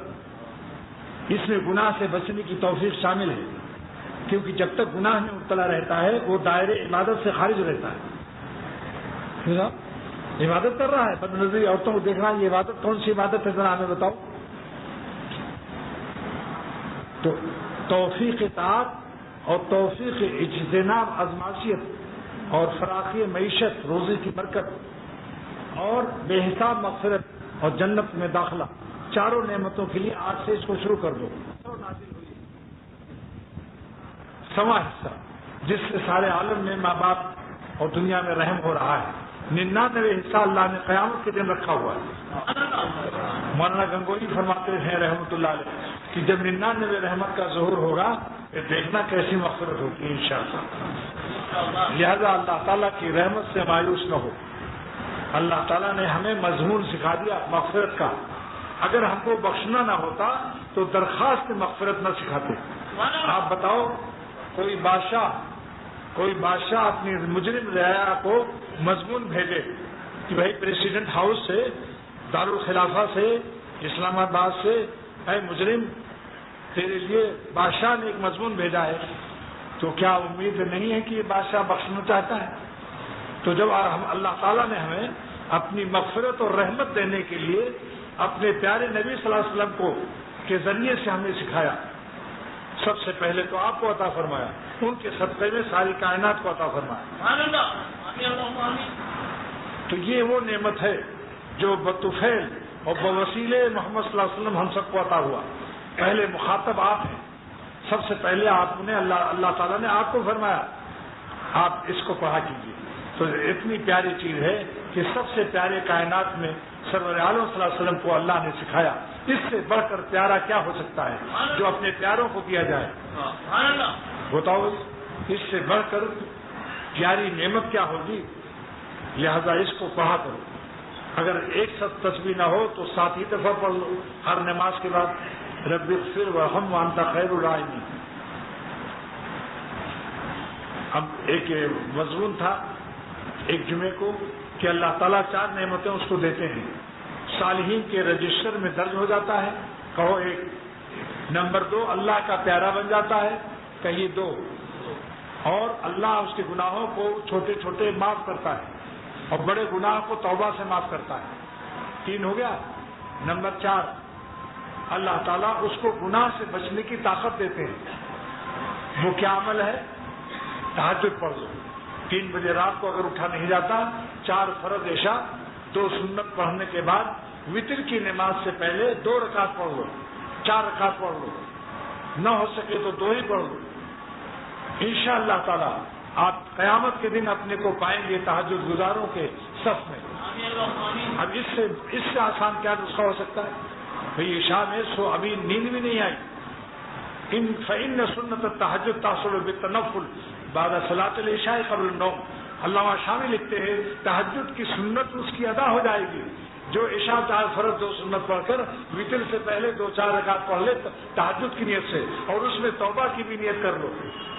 اس میں گناہ سے بچنے کی توفیق شامل ہے، کیونکہ جب تک گناہ میں مبتلا رہتا ہے وہ دائرے عبادت سے خارج رہتا ہے۔ عبادت کر رہا ہے، بد نظری عورتوں کو دیکھ رہا ہے، یہ عبادت کون سی عبادت ہے ذرا ہمیں بتاؤ۔ تو توفیق اطاعت اور توفیق اجتناب از معصیت اور فراخی معیشت، روزی کی برکت اور بے حساب مغفرت اور جنت میں داخلہ، 4 نعمتوں کے لیے آج سے اس کو شروع کر دو۔ سواں حصہ جس سے سارے عالم میں ماں باپ اور دنیا میں رحم ہو رہا ہے، 99 حصہ اللہ نے قیامت کے دن رکھا ہوا ہے۔ مولانا گنگوئی فرماتے ہیں رحمۃ اللہ علیہ کہ جب 99 رحمت کا ظہور ہوگا پھر دیکھنا کیسی مغفرت ہوتی ہے انشاءاللہ۔ لہذا اللہ تعالیٰ کی رحمت سے مایوس نہ ہو۔ اللہ تعالیٰ نے ہمیں مضمون سکھا دیا مغفرت کا، اگر ہم کو بخشنا نہ ہوتا تو درخواست مغفرت نہ سکھاتے۔ آپ بتاؤ، کوئی بادشاہ اپنی مجرم رعایا کو مضمون بھیجے کہ بھائی پریسیڈنٹ ہاؤس سے، دارالخلافہ سے، اسلام آباد سے، اے مجرم تیرے لیے بادشاہ نے ایک مضمون بھیجا ہے، تو کیا امید نہیں ہے کہ یہ بادشاہ بخشنا چاہتا ہے؟ تو جب اللہ تعالیٰ نے ہمیں اپنی مغفرت اور رحمت دینے کے لیے اپنے پیارے نبی صلی اللہ علیہ وسلم کو کے ذریعے سے ہمیں سکھایا، سب سے پہلے تو آپ کو عطا فرمایا، ان کے صدقے میں ساری کائنات کو عطا فرمایا۔ تو یہ وہ نعمت ہے جو بطفیل اور بوسیلے محمد صلی اللہ علیہ وسلم ہم سب کو عطا ہوا۔ پہلے مخاطب آپ ہیں، سب سے پہلے آپ نے اللہ تعالیٰ نے آپ کو فرمایا آپ اس کو پڑھا کیجیے۔ تو اتنی پیاری چیز ہے کہ سب سے پیارے کائنات میں سرور عالم صلی اللہ علیہ وسلم کو اللہ نے سکھایا۔ اس سے بڑھ کر پیارا کیا ہو سکتا ہے جو اپنے پیاروں کو دیا جائے؟ بتاؤ، اس سے بڑھ کر پیاری نعمت کیا ہوگی؟ لہذا اس کو پڑھا کرو۔ اگر ایک ساتھ تسبیح نہ ہو تو 7 ہی دفعہ پڑھ لو ہر نماز کے بعد، رب اغفر وارحم وانت خیر الراحمین۔ اب ایک مضمون تھا ایک جمعے کو کہ اللہ تعالیٰ 4 نعمتیں اس کو دیتے ہیں، صالحین کے رجسٹر میں درج ہو جاتا ہے، کہو 1۔ نمبر 2، اللہ کا پیارا بن جاتا ہے، کہیے 2۔ اور اللہ اس کے گناہوں کو چھوٹے چھوٹے معاف کرتا ہے اور بڑے گناہ کو توبہ سے معاف کرتا ہے، 3 ہو گیا۔ نمبر 4، اللہ تعالیٰ اس کو گناہ سے بچنے کی طاقت دیتے ہیں۔ وہ کیا عمل ہے؟ تہجد پڑھ لو، 3 بجے رات کو اگر اٹھا نہیں جاتا، 4 فرض عشاء، 2 سنت پڑھنے کے بعد وتر کی نماز سے پہلے 2 رکعت پڑھ لو، 4 رکعت پڑھ لو، نہ ہو سکے تو 2 ہی پڑھ لو۔ انشاءاللہ تعالیٰ آپ قیامت کے دن اپنے کو پائیں گے تہجد گزاروں کے صف میں۔ اب اس سے آسان کیا نسخہ ہو سکتا ہے؟ بھئی عشاء میں ابھی نیند بھی نہیں آئی، فإن سنت التہجد تحصل بالتنفل بعد صلاۃ العشاء قبل النوم۔ علامہ شامی لکھتے ہیں تہجد کی سنت اس کی ادا ہو جائے گی جو عشاء 4 فرض 2 سنت پڑھ کر وتر سے پہلے 2-4 رکعت پڑھ لے تہجد کی نیت سے، اور اس میں توبہ کی بھی نیت کر لو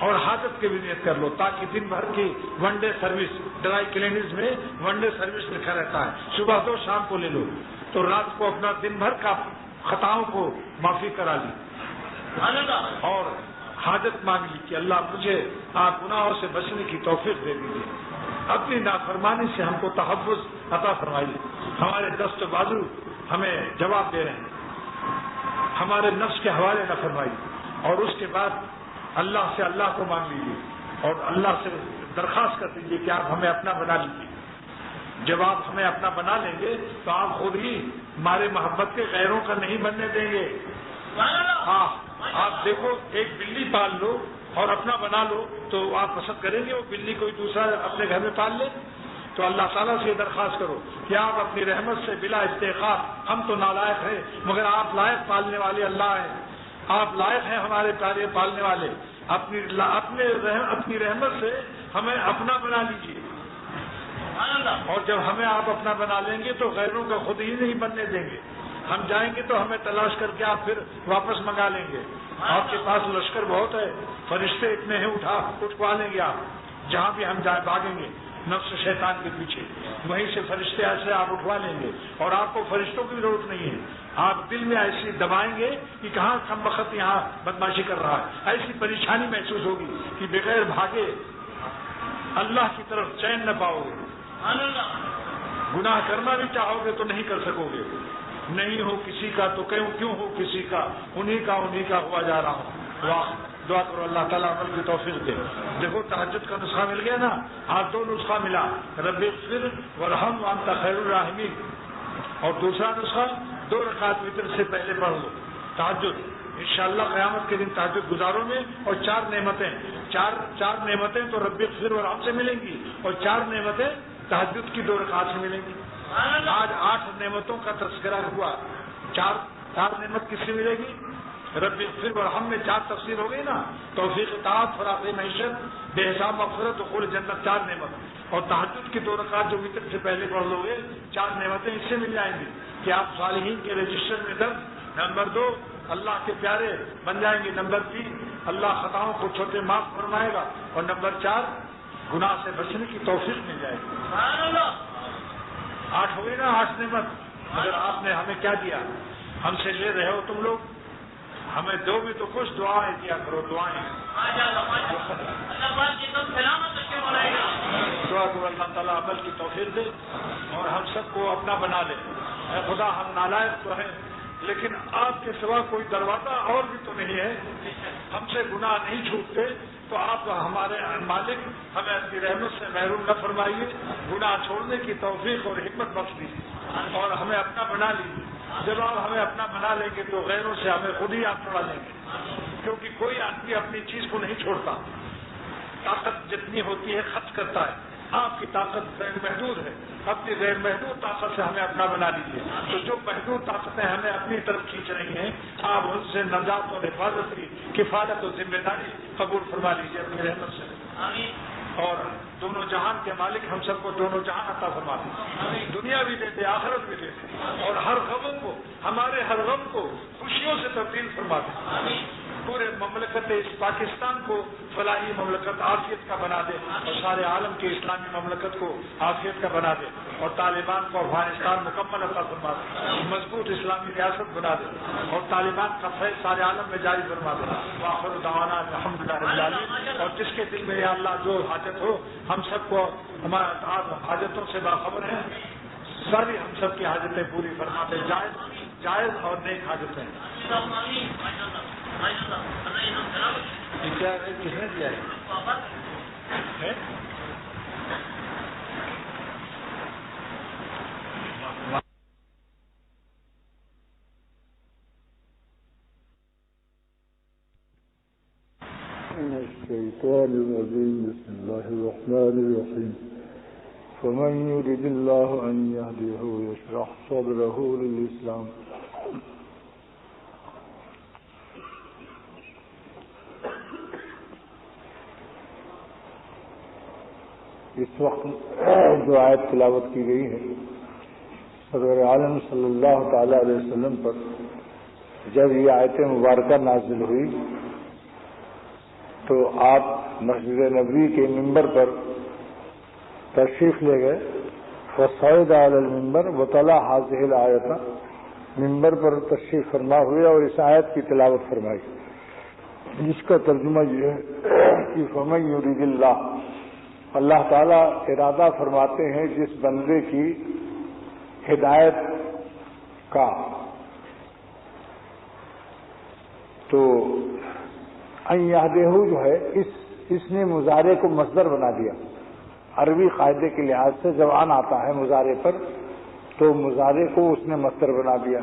اور حاجت کی بھی نیت کر لو، تاکہ دن بھر کی one day service, dry cleans میں ون ڈے سروس لکھا رہتا ہے، صبح 2 شام کو لے لو، تو رات کو اپنا دن بھر کا خطاؤں کو معافی کرا لی اور حاجت مانگ لی کہ اللہ مجھے آپ گناہوں سے بچنے کی توفیق دے دیجیے، اپنی نافرمانی سے ہم کو تحفظ عطا فرمائیے۔ ہمارے دست و بازو ہمیں جواب دے رہے ہیں، ہمارے نفس کے حوالے نہ فرمائیے، اور اس کے بعد اللہ سے اللہ کو مانگ لیجیے اور اللہ سے درخواست کر دیجیے کہ آپ ہمیں اپنا بنا لیجیے۔ جب آپ ہمیں اپنا بنا لیں گے تو آپ خود ہی ہمارے محبت کے غیروں کا نہیں بننے دیں گے۔ ہاں، آپ دیکھو ایک بلی پال لو اور اپنا بنا لو تو آپ پسند کریں گے وہ بلی کوئی دوسرا اپنے گھر میں پال لے؟ تو اللہ تعالیٰ سے درخواست کرو کہ آپ اپنی رحمت سے بلا استحقاق، ہم تو نالائق ہیں مگر آپ لائق پالنے والے اللہ ہیں، آپ لائق ہیں ہمارے پیارے پالنے والے، اپنی رحمت سے ہمیں اپنا بنا لیجیے، اور جب ہمیں آپ اپنا بنا لیں گے تو غیروں کا خود ہی نہیں بننے دیں گے۔ ہم جائیں گے تو ہمیں تلاش کر کے آپ پھر واپس منگا لیں گے، آپ کے پاس لشکر بہت ہے، فرشتے اتنے ہیں، اٹھوا لیں گے آپ، جہاں بھی ہم جائیں بھاگیں گے نفس شیطان کے پیچھے، وہیں سے فرشتے ایسے آپ اٹھوا لیں گے، اور آپ کو فرشتوں کی ضرورت نہیں ہے، آپ دل میں ایسی دبائیں گے کہ کہاں کم وقت یہاں بدماشی کر رہا ہے، ایسی پریشانی محسوس ہوگی کہ بغیر بھاگے اللہ کی طرف چین نہ پاؤ گے، گناہ کرنا بھی چاہو گے تو نہیں کر سکو گے، نہیں ہو کسی کا تو کیوں ہو کسی کا، انہی کا ہوا جا رہا ہوں۔ واہ، دعا کرو اللہ تعالیٰ عمل کی توفیق دے۔ دیکھو تہجد کا نسخہ مل گیا نا، آج 2 نسخہ ملا، رب اغفر وارحم وانت خیر الراحمین، اور دوسرا نسخہ 2 رکعت وتر سے پہلے پڑھ لو تہجد، انشاءاللہ قیامت کے دن تہجد گزاروں میں، اور 4 نعمتیں، چار نعمتیں تو رب اغفر وارحم سے ملیں گی، اور 4 نعمتیں تہجد کی 2 رکعت سے ملیں گی۔ آج 8 نعمتوں کا تذکرہ ہوا، 4 نعمت کس سے ملے گی؟ رب اغفر وارحم میں 4 تفسیر ہو گئی نا، توفیق اطاعت، فراغ معیشت، بے حساب مغفرت، دخول جنت، 4 نعمت، اور تہجد کی 2 رکعت جو وتر سے پہلے پڑھ لو گے، 4 نعمتیں اس سے مل جائیں گی کہ آپ صالحین کے رجسٹر میں درج، نمبر 2 اللہ کے پیارے بن جائیں گے، نمبر 3 اللہ خطاؤں کو چھوٹے معاف فرمائے گا، اور نمبر 4 گناہ سے بچنے کی توفیق مل جائے گی۔ 8 ہو گئی نا 8 نعمت، مگر آپ نے ہمیں کیا دیا؟ ہم سے لے رہے ہو تم لوگ، ہمیں دو بھی تو کچھ دعائیں دیا کرو، دعائیں دعا کرو اللہ تعالیٰ عمل کی توفیق دے اور ہم سب کو اپنا بنا لے۔ اے خدا ہم نالائق تو ہیں، لیکن آپ کے سوا کوئی دروازہ اور بھی تو نہیں ہے، ہم سے گناہ نہیں چھوٹتے، تو آپ ہمارے مالک ہمیں اپنی رحمت سے محروم نہ فرمائیے، گناہ چھوڑنے کی توفیق اور حکمت بخش دیجیے اور ہمیں اپنا بنا لیجیے۔ جب آپ ہمیں اپنا بنا لیں گے تو غیروں سے ہمیں خود ہی آپ چھڑا لیں گے، کیونکہ کوئی آدمی اپنی چیز کو نہیں چھوڑتا، طاقت جتنی ہوتی ہے خرچ کرتا ہے، آپ کی طاقت غیر محدود ہے، اپنی غیر محدود طاقت سے ہمیں اپنا بنا لیجیے۔ تو جو محدود طاقتیں ہمیں اپنی طرف کھینچ رہی ہیں، آپ ان سے نجات اور حفاظت کی کفالت اور ذمہ داری قبول فرما لیجیے اپنی رحمت سے، اور دونوں جہان کے مالک ہم سب کو دونوں جہان عطا فرما دے، دنیا بھی دے دے آخرت بھی دے دے، اور ہر غم کو، ہمارے ہر غم کو خوشیوں سے تبدیل فرما دے، پورے مملکت اس پاکستان کو فلاحی مملکت عافیت کا بنا دے، اور سارے عالم کی اسلامی مملکت کو عافیت کا بنا دے، اور طالبان کو افغانستان مکمل عطا فرما دے، مضبوط اسلامی ریاست بنا دے، اور طالبان کا فیض سارے عالم میں جاری فرما دے۔ وآخر دعوانا الحمدللہ رب العالمین۔ اور جس کے دل میں یا اللہ جو حاجت ہو، ہم سب کو ہمارا حاجتوں سے باخبر ہیں، ساری ہم سب کی حاجتیں پوری فرما دے، جائز اور نیک حاجتیں۔ کیا کس نے دیا ہے؟ الشيطان الرجيم بسم الله الرحمن الرحيم فمن يرد الله أن يهديه يشرح صدره للإسلام اس وقت جو آیت تلاوت کی گئی ہے سرور عالم صلی اللہ تعالی علیہ وسلم پر جب یہ آیت مبارکہ نازل ہوئی تو آپ مسجد نبوی کے ممبر پر تشریف لے گئے، فصعد علی المنبر وتلا هذه الآیۃ، ممبر پر تشریف فرما ہوئے اور اس آیت کی تلاوت فرمائی، جس کا ترجمہ یہ ہے کہ فمن یرید اللہ، اللہ تعالیٰ ارادہ فرماتے ہیں جس بندے کی ہدایت کا، تو ان یہدہ جو ہے اس نے مضارع کو مصدر بنا دیا۔ عربی قاعدے کے لحاظ سے جب آن آتا ہے مضارع پر تو مضارع کو اس نے مصدر بنا دیا۔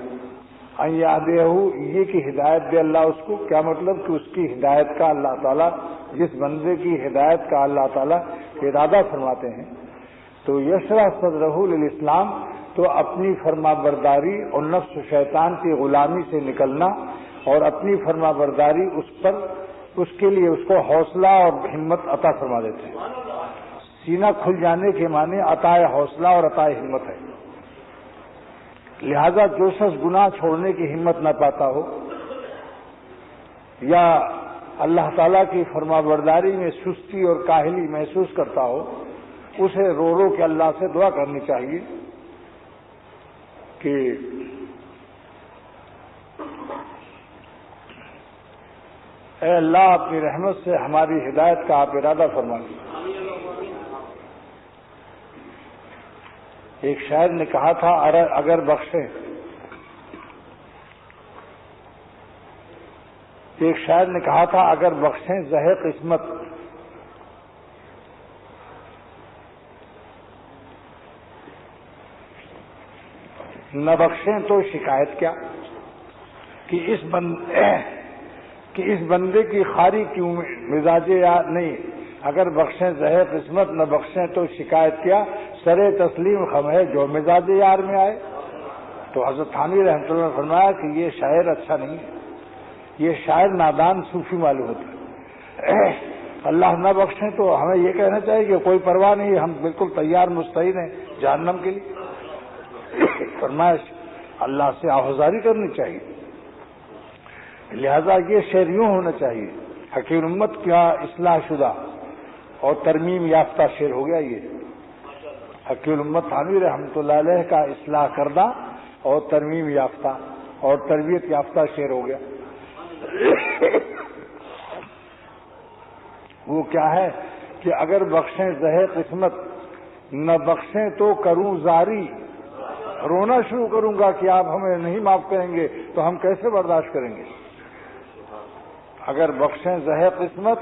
ان یہدہ یہ کہ ہدایت دے اللہ اس کو، کیا مطلب کہ اس کی ہدایت کا اللہ تعالیٰ، جس بندے کی ہدایت کا اللہ تعالیٰ ارادہ فرماتے ہیں، تو یشرح صدرہ للاسلام، تو اپنی فرما برداری اور نفس و شیطان کی غلامی سے نکلنا اور اپنی فرما برداری اس کے لیے اس کو حوصلہ اور ہمت عطا فرما دیتے ہیں۔ سینہ کھل جانے کے معنی عطائے حوصلہ اور عطائے ہمت ہے، لہذا جو شخص گناہ چھوڑنے کی ہمت نہ پاتا ہو یا اللہ تعالیٰ کی فرما برداری میں سستی اور کاہلی محسوس کرتا ہو اسے رو رو کے اللہ سے دعا کرنی چاہیے کہ اے اللہ اپنی رحمت سے ہماری ہدایت کا آپ ارادہ فرما لیجیے۔ ایک شاعر نے کہا تھا اگر بخشیں، ایک شاعر نے کہا تھا اگر بخشیں زہے قسمت نہ بخشیں تو شکایت کیا، کہ اس بندے کی خاری کیوں مزاج یار نہیں، اگر بخشیں زہے قسمت نہ بخشیں تو شکایت کیا، سرے تسلیم خم ہے جو مزاج یار میں آئے۔ تو حضرت تھانوی رحمۃ اللہ نے فرمایا کہ یہ شاعر اچھا نہیں ہے، یہ شاعر نادان صوفی معلوم ہوتا ہے۔ اللہ نہ بخشیں تو ہمیں یہ کہنا چاہیے کہ کوئی پرواہ نہیں، ہم بالکل تیار مستعد ہیں جہنم کے لیے۔ فرمائش اللہ سے آہوزاری کرنی چاہیے، لہذا یہ شعر یوں ہونا چاہیے، حکیم امت کیا اصلاح شدہ اور ترمیم یافتہ شعر ہو گیا۔ یہ حکیم امت تھانوی رحمۃ اللہ علیہ کا اصلاح کردہ اور ترمیم یافتہ اور تربیت یافتہ شعر ہو گیا۔ وہ کیا ہے کہ اگر بخشیں زہے قسمت نہ بخشیں تو کروں زاری، رونا شروع کروں گا کہ آپ ہمیں نہیں معاف کریں گے تو ہم کیسے برداشت کریں گے۔ اگر بخشیں زہے قسمت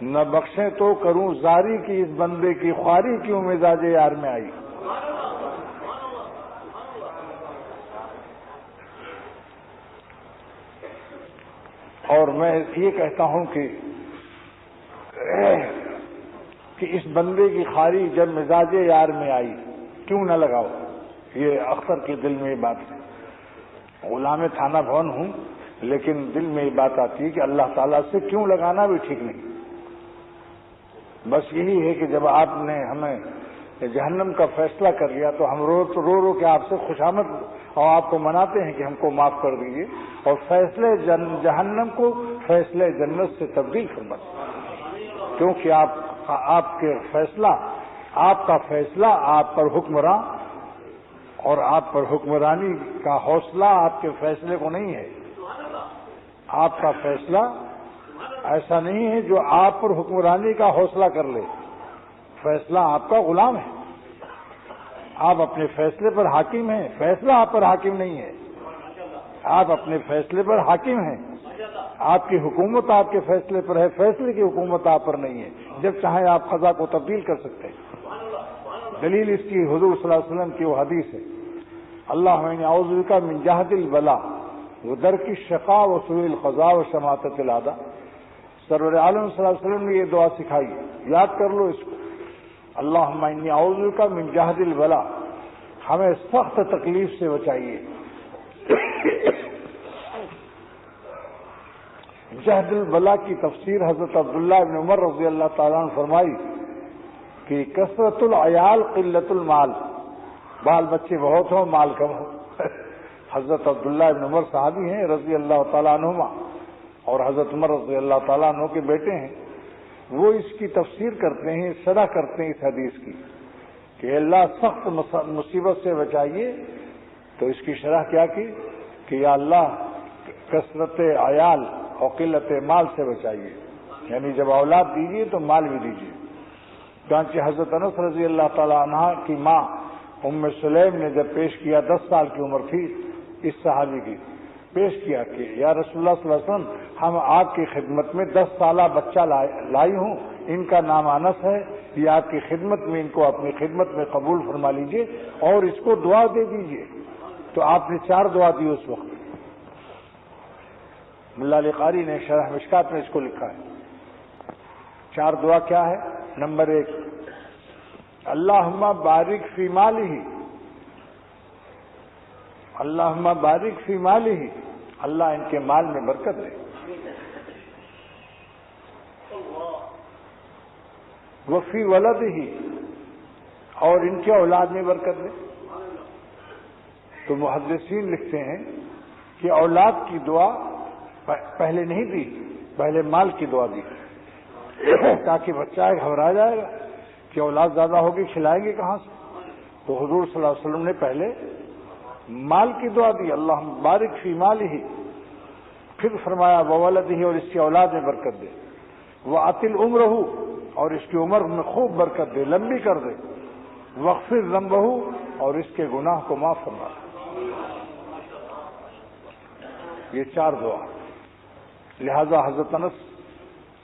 نہ بخشیں تو کروں زاری کی اس بندے کی خواری کیوں مزاج یار میں آئی۔ اور میں یہ کہتا ہوں کہ اس بندے کی خواری جب مزاج یار میں آئی کیوں نہ لگاؤ۔ یہ اختر کے دل میں یہ بات ہے، غلام تھانہ بھون ہوں لیکن دل میں یہ بات آتی ہے کہ اللہ تعالیٰ سے کیوں لگانا بھی ٹھیک نہیں۔ بس یہی ہے کہ جب آپ نے ہمیں جہنم کا فیصلہ کر لیا تو ہم رو رو کے آپ سے خوشامد اور آپ کو مناتے ہیں کہ ہم کو معاف کر دیجیے، اور فیصلے جہنم کو فیصلے جنت سے تبدیل فرما دیں، کیونکہ آپ کا فیصلہ آپ پر حکمراں اور آپ پر حکمرانی کا حوصلہ آپ کے فیصلے کو نہیں ہے۔ آپ کا فیصلہ ایسا نہیں ہے جو آپ پر حکمرانی کا حوصلہ کر لے، فیصلہ آپ کا غلام ہے، آپ اپنے فیصلے پر حاکم ہیں، فیصلہ آپ پر حاکم نہیں ہے، آپ اپنے فیصلے پر حاکم ہیں، آپ کی حکومت آپ کے فیصلے پر ہے، فیصلے کی حکومت آپ پر نہیں ہے، جب چاہیں آپ قضا کو تبدیل کر سکتے ہیں۔ دلیل اس کی حضور صلی اللہ علیہ وسلم کی وہ حدیث ہے، اللہم انی اعوذ بک من جہد البلا ودرک الشقاء وسوء القضاء وشماتۃ الاعداء۔ سرور عالم صلی اللہ علیہ وسلم نے یہ دعا سکھائی ہے، یاد کر لو اس کو، اللہم انی اعوذ بک من جہد البلا، ہمیں سخت تکلیف سے بچائیے۔ جہد البلا کی تفسیر حضرت عبداللہ ابن عمر رضی اللہ تعالیٰ عنہ فرمائی کہ کثرت العیال قلت المال، بال بچے بہت ہوں مال کم ہو۔ حضرت عبداللہ ابن عمر صحابی ہیں رضی اللہ تعالیٰ عنہما، اور حضرت عمر رضی اللہ تعالیٰ عنہ کے بیٹے ہیں، وہ اس کی تفسیر کرتے ہیں، شرح کرتے ہیں اس حدیث کی کہ اللہ سخت مصیبت سے بچائیے، تو اس کی شرح کیا کی کہ یا اللہ کثرت عیال اور قلت مال سے بچائیے، یعنی جب اولاد دیجیے تو مال بھی دیجیے۔ چانچہ حضرت انس رضی اللہ تعالیٰ عنہ کی ماں ام سلیم نے جب پیش کیا، 10 سال کی عمر تھی اس صحابی کی، پیش کیا کہ یا رسول اللہ صلی اللہ علیہ وسلم ہم آپ کی خدمت میں 10 سالہ بچہ لائی ہوں، ان کا نام انس ہے، یہ آپ کی خدمت میں، ان کو اپنی خدمت میں قبول فرما لیجئے اور اس کو دعا دے دیجئے۔ تو آپ نے 4 دعا دی اس وقت۔ ملا علی قاری نے شرح مشکات میں اس کو لکھا ہے۔ 4 دعا کیا ہے؟ نمبر 1، اللہم بارک فی مالہ، اللہم بارک فی مالہ، اللہ ان کے مال میں برکت دے، وفی ولدہ، اور ان کے اولاد میں برکت دے۔ تو محدثین لکھتے ہیں کہ اولاد کی دعا پہلے نہیں دی، پہلے مال کی دعا دی تاکہ بچہ گھبرا جائے گا کہ اولاد زیادہ ہوگی کھلائیں گے کہاں سے. تو حضور صلی اللہ علیہ وسلم نے پہلے مال کی دعا دی، اللہم بارک فی مالہ، پھر فرمایا وولدہ، اور اس کی اولاد میں برکت دے، وَأَطِلْ عُمْرَهُ، اور اس کی عمر میں خوب برکت دے، لمبی کر دے، وَاغْفِرْ ذَنْبَهُ، اور اس کے گناہ کو معاف فرما. یہ 4 دعا. لہذا حضرت انس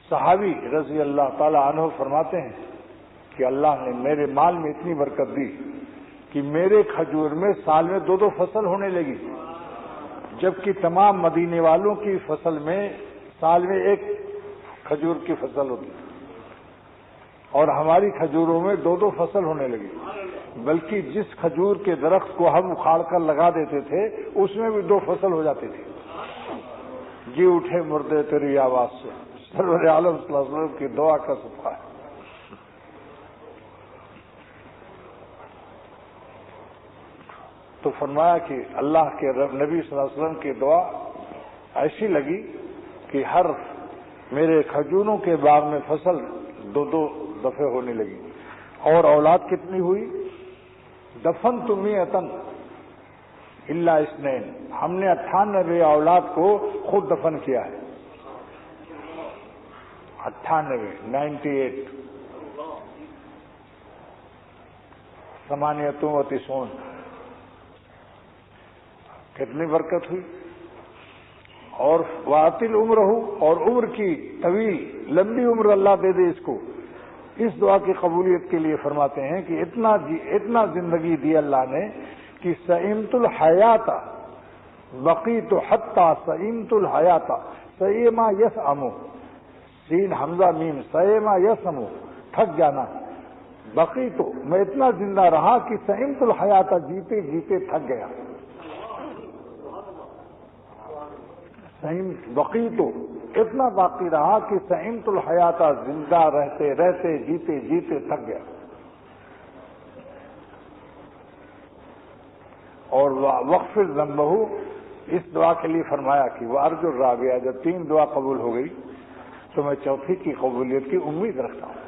صحابی رضی اللہ تعالی عنہ فرماتے ہیں کہ اللہ نے میرے مال میں اتنی برکت دی کہ میرے کھجور میں سال میں 2 فصل ہونے لگی، جبکہ تمام مدینے والوں کی فصل میں سال میں 1 کھجور کی فصل ہوتی، اور ہماری کھجوروں میں 2 فصل ہونے لگی. بلکہ جس کھجور کے درخت کو ہم اکھاڑ کر لگا دیتے تھے اس میں بھی 2 فصل ہو جاتی تھی. جی اٹھے مردے تیری آواز سے، سرور عالم صلی اللہ علیہ وسلم کی دعا کا صدقہ ہے. تو فرمایا کہ اللہ کے نبی صلی اللہ علیہ وسلم کی دعا ایسی لگی کہ ہر میرے کھجوروں کے باغ میں فصل 2 دفعے ہونے لگی. اور اولاد کتنی ہوئی؟ دفنت 100 الا 2، ہم نے 98 اولاد کو خود دفن کیا ہے. 98 98 کتنی برکت ہوئی. اور واطل عمر ہو، اور عمر کی طویل لمبی عمر اللہ دے دے اس کو. اس دعا کی قبولیت کے لیے فرماتے ہیں کہ اتنا زندگی دی اللہ نے کہ سئمت الحیات بقیت حتی سئمت الحیات، سئما یسعم، سین حمزہ میم، سئما یسعم، تھک جانا. بقیت، میں اتنا زندہ رہا کہ سئمت الحیات، جیتے جیتے تھک گیا. بقیت، اتنا باقی رہا کہ سئمت الحیات، زندہ رہتے رہتے جیتے جیتے تھک گیا. اور وغفر ذنبہ، اس دعا کے لیے فرمایا کہ وہ ارجو الرابعہ، جب 3 دعا قبول ہو گئی تو میں 4تھی کی قبولیت کی امید رکھتا ہوں.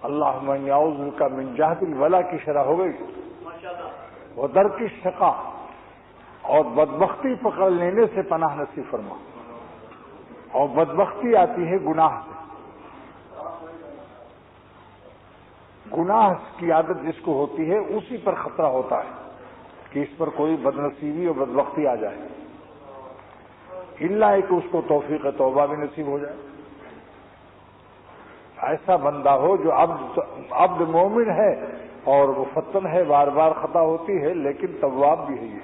اللہم انی اعوذ بک من جہد البلا کی شرح ہو گئی، وہ درک الشقا، اور بدبختی پکڑ لینے سے پناہ نصیب فرما. اور بدبختی آتی ہے گناہ سے. گناہ کی عادت جس کو ہوتی ہے اسی پر خطرہ ہوتا ہے کہ اس پر کوئی بدنصیبی اور بدبختی آ جائے، الا کہ اس کو توفیق توبہ بھی نصیب ہو جائے. ایسا بندہ ہو جو عبد مومن ہے اور مفتن ہے، بار بار خطا ہوتی ہے لیکن تواب بھی ہے، یہ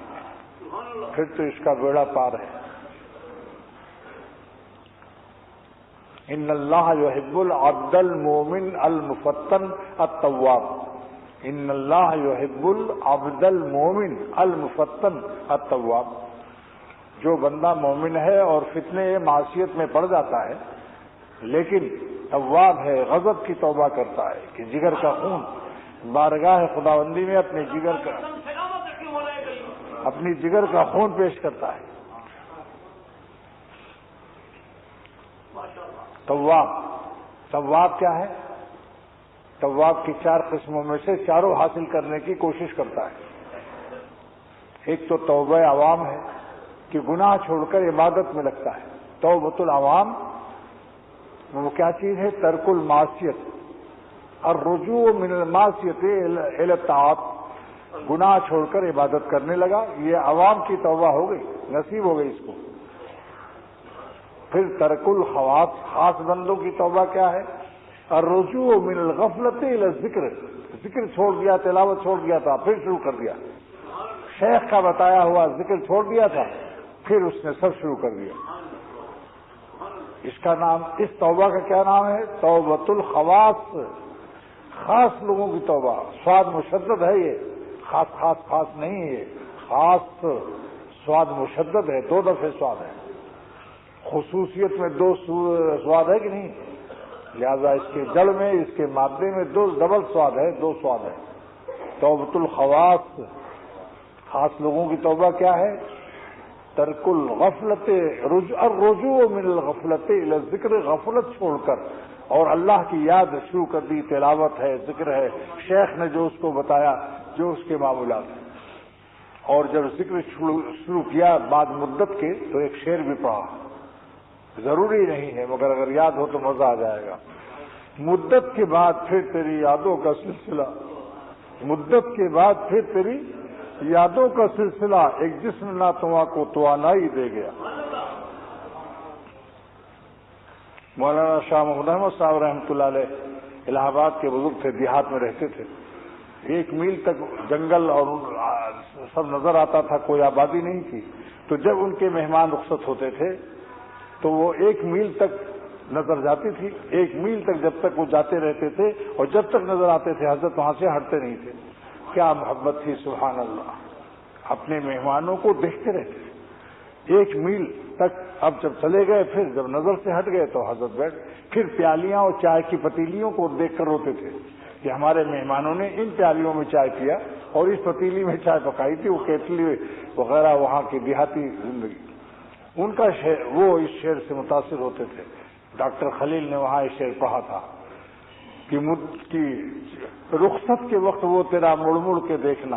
پھر تو اس کا بیڑا پار ہے. ان اللہ یحب العبد المومن المفتن التواب، ان اللہ یحب العبد المومن المفتن التواب. جو بندہ مومن ہے اور فتنے معصیت میں پڑ جاتا ہے لیکن تواب ہے، غضب کی توبہ کرتا ہے کہ جگر کا خون بارگاہ خداوندی میں اپنی جگر کا خون پیش کرتا ہے. تواب کیا ہے؟ تواب کی 4 قسموں میں سے 4 حاصل کرنے کی کوشش کرتا ہے. ایک تو توبہ عوام ہے کہ گناہ چھوڑ کر عبادت میں لگتا ہے. توبۃ العوام وہ کیا چیز ہے؟ ترک المعصیت، الرجوع من المعصیت الی الطاعات، گناہ چھوڑ کر عبادت کرنے لگا. یہ عوام کی توبہ ہو گئی، نصیب ہو گئی اس کو. پھر ترک الخواص، خاص بندوں کی توبہ کیا ہے؟ الرجوع من الغفلت الی الذکر، ذکر چھوڑ دیا، تلاوت چھوڑ دیا تھا پھر شروع کر دیا. شیخ کا بتایا ہوا ذکر چھوڑ دیا تھا پھر اس نے سب شروع کر دیا. اس کا نام، اس توبہ کا کیا نام ہے؟ توبۃ الخواص، خاص لوگوں کی توبہ. سواد مشدد ہے یہ، خاص نہیں ہے، یہ خاص سواد مشدد ہے، 2 دفعے سواد ہے. خصوصیت میں 2 سواد ہے کہ نہیں؟ لہذا اس کے جڑ میں، اس کے مادے میں دو سواد ہے. توبۃ الخواص، خاص لوگوں کی توبہ کیا ہے؟ ترک الغفلت، الرجوع من الغفلت الى الذکر، غفلت چھوڑ کر اور اللہ کی یاد شروع کر دی. تلاوت ہے، ذکر ہے، شیخ نے جو اس کو بتایا، جو اس کے معمولات ہیں. اور جب ذکر شروع کیا بعد مدت کے تو ایک شعر بھی پڑھا. ضروری نہیں ہے مگر اگر یاد ہو تو مزہ آ جائے گا. مدت کے بعد پھر تیری یادوں کا سلسلہ، مدت کے بعد پھر تیری یادوں کا سلسلہ، ایک جسم ناتواں کو توانائی دے گیا. مولانا شاہ محمد احمد صاحب رحمۃ اللہ علیہ الہ آباد کے بزرگ تھے، دیہات میں رہتے تھے. 1 میل تک جنگل اور سب نظر آتا تھا، کوئی آبادی نہیں تھی. تو جب ان کے مہمان رخصت ہوتے تھے تو وہ 1 میل تک نظر جاتی تھی. 1 میل تک جب تک وہ جاتے رہتے تھے اور جب تک نظر آتے تھے حضرت وہاں سے ہٹتے نہیں تھے. کیا محبت تھی، سبحان اللہ. اپنے مہمانوں کو دیکھتے رہتے تھے 1 میل تک. اب جب چلے گئے، پھر جب نظر سے ہٹ گئے تو حضرت بیٹھ، پھر پیالیاں اور چائے کی پتیلیوں کو دیکھ کر روتے تھے کہ ہمارے مہمانوں نے ان پیالیوں میں چائے پیا اور اس پتیلی میں چائے پکائی تھی. وہ کیٹلی وغیرہ وہاں کی دیہاتی زندگی. ان کا وہ اس شعر سے متاثر ہوتے تھے. ڈاکٹر خلیل نے وہاں یہ شعر پڑھا تھا کہ رخصت کے وقت وہ تیرا مڑ مڑ کے دیکھنا،